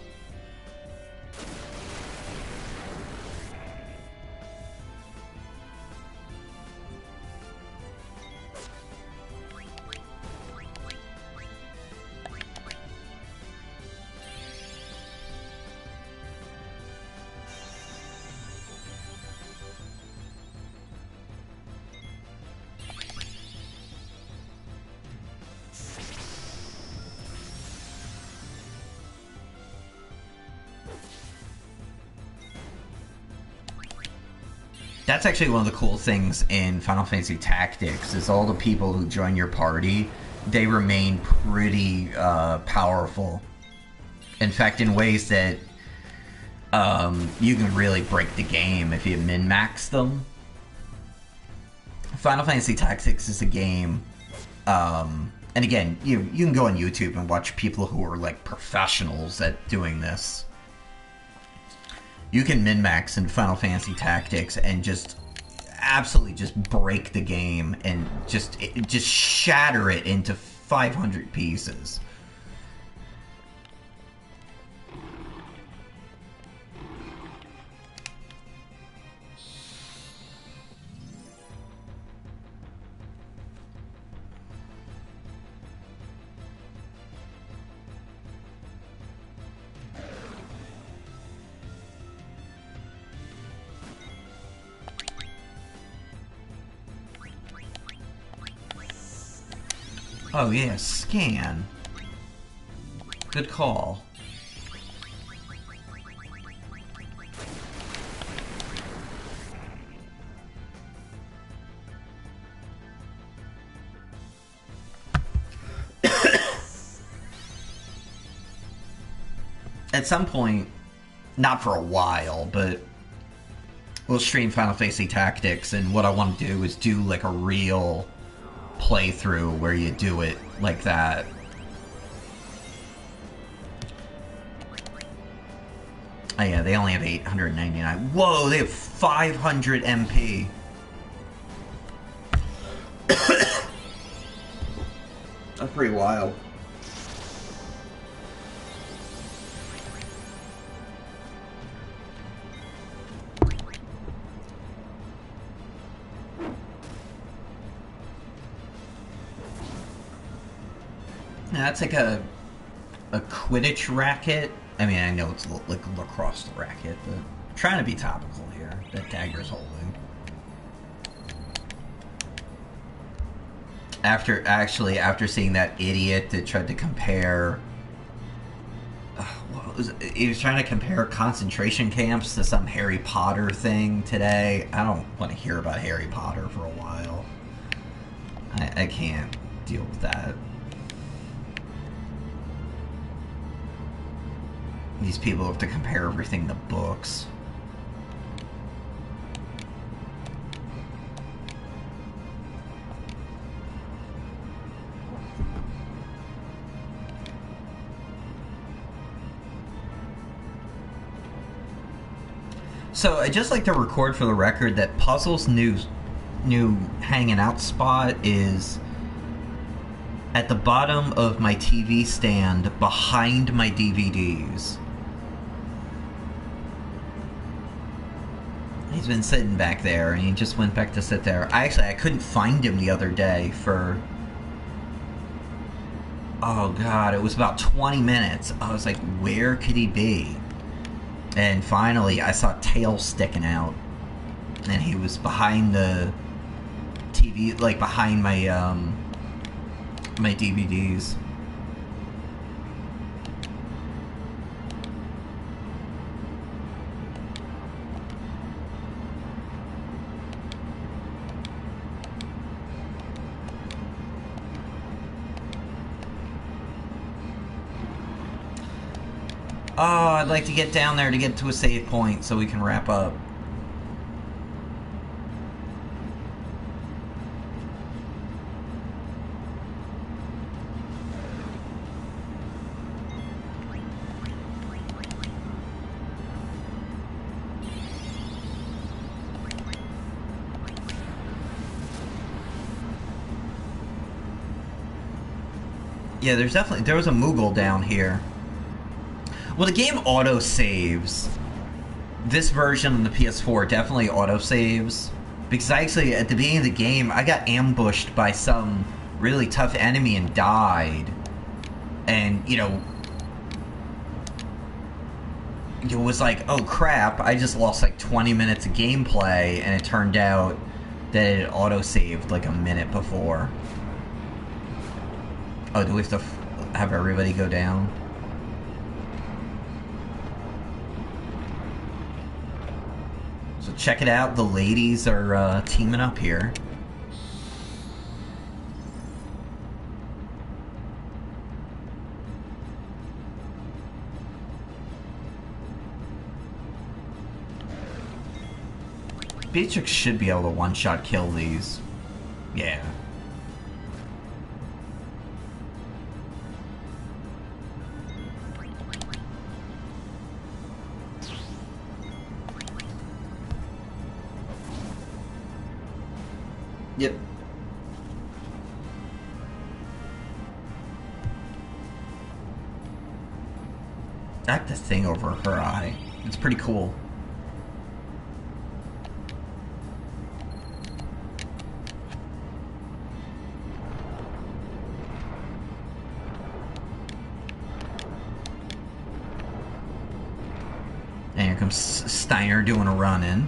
That's actually one of the cool things in Final Fantasy Tactics, is all the people who join your party, they remain pretty powerful. In fact, in ways that you can really break the game if you min-max them. Final Fantasy Tactics is a game, and again, you can go on YouTube and watch people who are like professionals at doing this. You can min-max in Final Fantasy Tactics and just absolutely just break the game and just shatter it into 500 pieces. Oh yeah, scan. Good call. At some point, not for a while, but we'll stream Final Fantasy Tactics, and what I want to do is do like a real playthrough where you do it like that. Oh yeah, they only have 899. Whoa, they have 500 MP. That's pretty wild. That's like a Quidditch racket. I mean, I know it's like a lacrosse racket, but I'm trying to be topical here. That dagger's holding. After seeing that idiot that tried to compare, he was trying to compare concentration camps to some Harry Potter thing today. I don't want to hear about Harry Potter for a while. I can't deal with that. These people have to compare everything to books. So I just like to record for the record that Puzzle's new hanging out spot is at the bottom of my TV stand behind my DVDs. He's been sitting back there and he just went back to sit there. I couldn't find him the other day for, oh god, it was about 20 minutes. I was like, where could he be? And finally, I saw tail sticking out, and he was behind the TV, like behind my my DVDs. Oh, I'd like to get down there to get to a save point so we can wrap up. Yeah, there was a Moogle down here. Well, the game auto-saves. This version on the PS4 definitely auto-saves. Because actually, at the beginning of the game, I got ambushed by some really tough enemy and died. And, you know, it was like, oh crap, I just lost like 20 minutes of gameplay, and it turned out that it auto-saved like a minute before. Oh, do we have to have everybody go down? So check it out, the ladies are teaming up here. Beatrix should be able to one-shot kill these. Yeah. Yep. I like the thing over her eye. It's pretty cool. And here comes Steiner doing a run-in.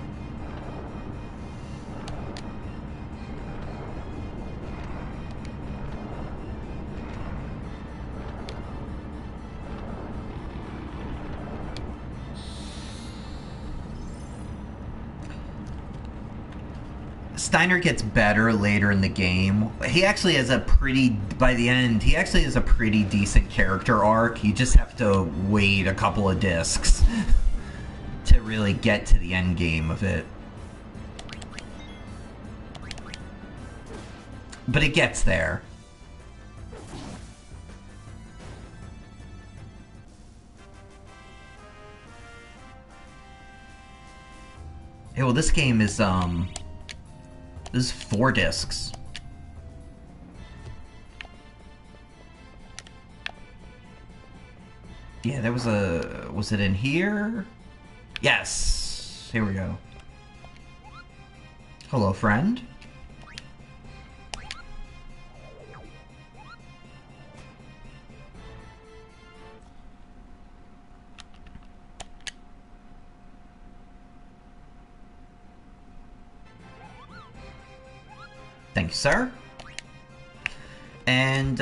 Steiner gets better later in the game. He actually has a pretty, by the end, he actually has a pretty decent character arc. You just have to wait a couple of discs to really get to the end game of it. But it gets there. Hey, well, this game is, this is 4 discs. Yeah, there was a... Was it in here? Yes! Here we go. Hello, friend. Thank you, sir. And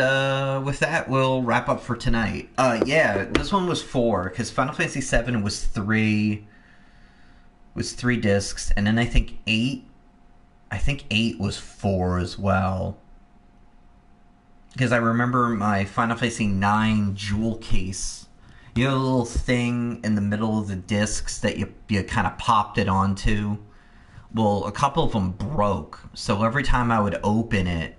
with that, we'll wrap up for tonight. Yeah, this one was 4 because Final Fantasy VII was 3 discs, and then I think 8 was 4 as well. Because I remember my Final Fantasy IX jewel case. You know the little thing in the middle of the discs that you kind of popped it onto? Well, a couple of them broke. So every time I would open it,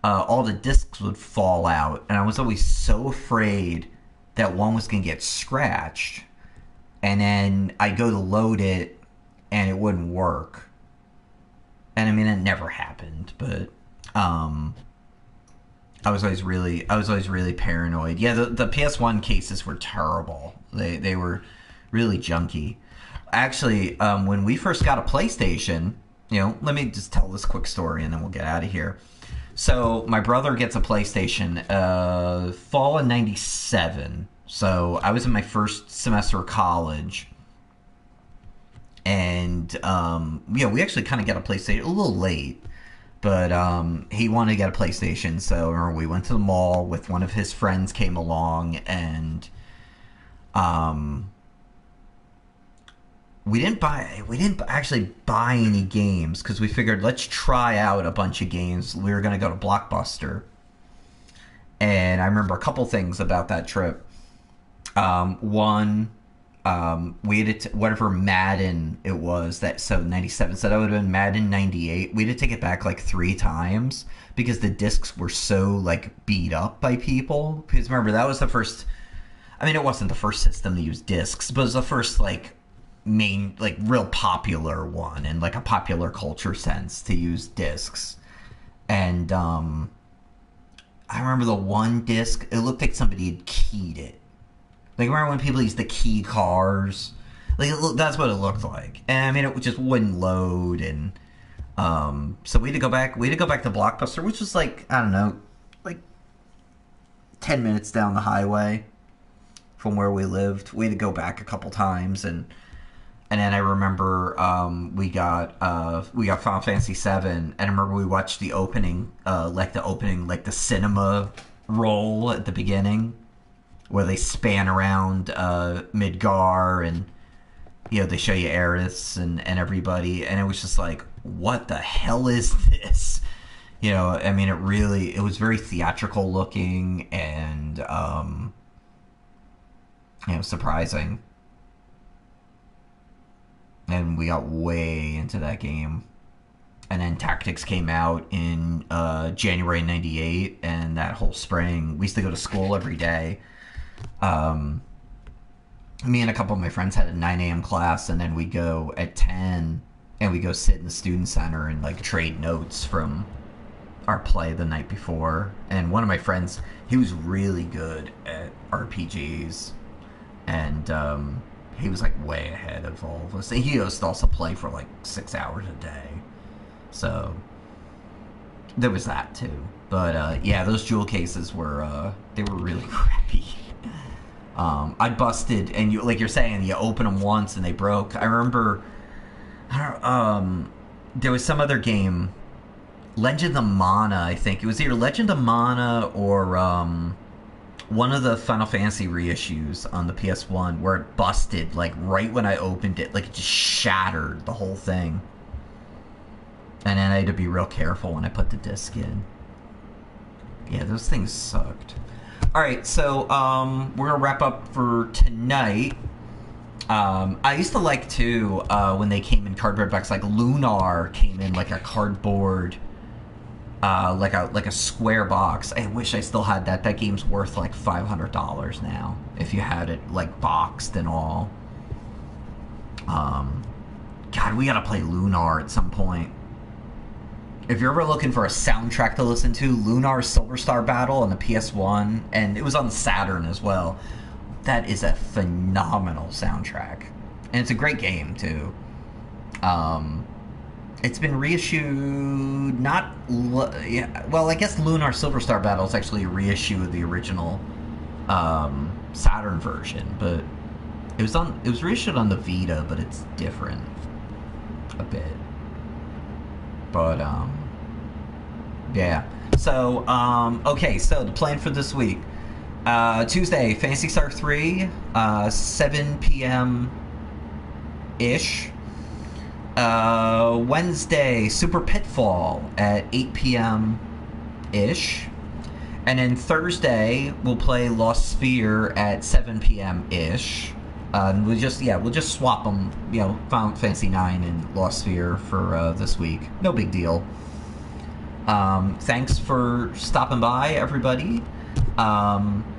all the discs would fall out. And I was always so afraid that one was going to get scratched. And then I'd go to load it, and it wouldn't work. And I mean, it never happened, but I was always really paranoid. Yeah, the PS1 cases were terrible. They were really junky. Actually, when we first got a PlayStation, let me just tell this quick story and then we'll get out of here. So my brother gets a PlayStation fall of '97. So I was in my first semester of college. And we actually kind of got a PlayStation a little late. But he wanted to get a PlayStation, so we went to the mall with one of his friends came along, and we didn't actually buy any games because we figured let's try out a bunch of games. We were going to go to Blockbuster, and I remember a couple things about that trip. One. We had whatever Madden it was so 97, so that would have been Madden 98. We had to take it back like 3 times because the discs were so like beat up by people. Because remember, that was the first, I mean, it wasn't the first system to use discs, but it was the first like main, like real popular one in like a popular culture sense to use discs. And I remember the one disc, it looked like somebody had keyed it. Like, remember when people used to key cars? Like, that's what it looked like. And, I mean, it just wouldn't load. And so we had to go back. We had to go back to Blockbuster, which was like, I don't know, like 10 minutes down the highway from where we lived. We had to go back a couple times. And then I remember we got Final Fantasy VII. And I remember we watched the opening, like the cinema roll at the beginning, where they span around Midgar and they show you Aerith and everybody, and it was just like, what the hell is this? I mean, it was very theatrical looking and surprising. And we got way into that game. And then Tactics came out in January '98, and that whole spring we used to go to school every day. Me and a couple of my friends had a 9 a.m. class, and then we go at 10, and we go sit in the student center and like trade notes from our play the night before. And one of my friends, he was really good at RPGs, and he was like way ahead of all of us. And he used to also play for like 6 hours a day, so there was that too. But yeah, those jewel cases were they were really crappy. I busted, and like you're saying, you open them once and they broke. I remember, there was some other game, Legend of Mana. I think it was either Legend of Mana or one of the Final Fantasy reissues on the PS1 where it busted like right when I opened it, like it just shattered the whole thing. And then I had to be real careful when I put the disc in. Yeah, those things sucked. Alright, so we're going to wrap up for tonight. I used to like, too, when they came in cardboard box, like Lunar came in like a cardboard, like a square box. I wish I still had that. That game's worth like $500 now, if you had it like boxed and all. God, we got to play Lunar at some point. If you're ever looking for a soundtrack to listen to, Lunar's Silver Star Battle on the PS1, and it was on the Saturn as well. That is a phenomenal soundtrack. And it's a great game, too. It's been reissued, well, I guess Lunar Silver Star Battle is actually a reissue of the original Saturn version, but it was reissued on the Vita, but it's different a bit. But Yeah. So, okay, so the plan for this week. Tuesday, Phantasy Star 3, 7 p.m.-ish. Wednesday, Super Pitfall at 8 p.m.-ish. And then Thursday, we'll play Lost Sphere at 7 p.m.-ish. We'll just swap them, Final Fantasy 9 and Lost Sphere for this week. No big deal. Thanks for stopping by, everybody.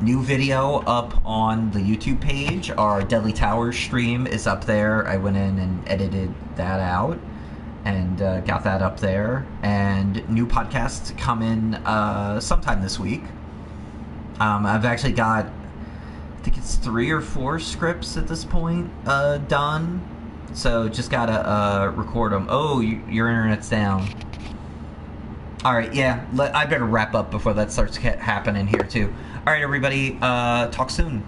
New video up on the YouTube page. Our Deadly Towers stream is up there. I went in and edited that out and got that up there. And new podcasts come in sometime this week. I've actually got, I think it's 3 or 4 scripts at this point done. So just gotta record them. Oh, your internet's down. Alright, yeah, I better wrap up before that starts happening here too. Alright, everybody, talk soon.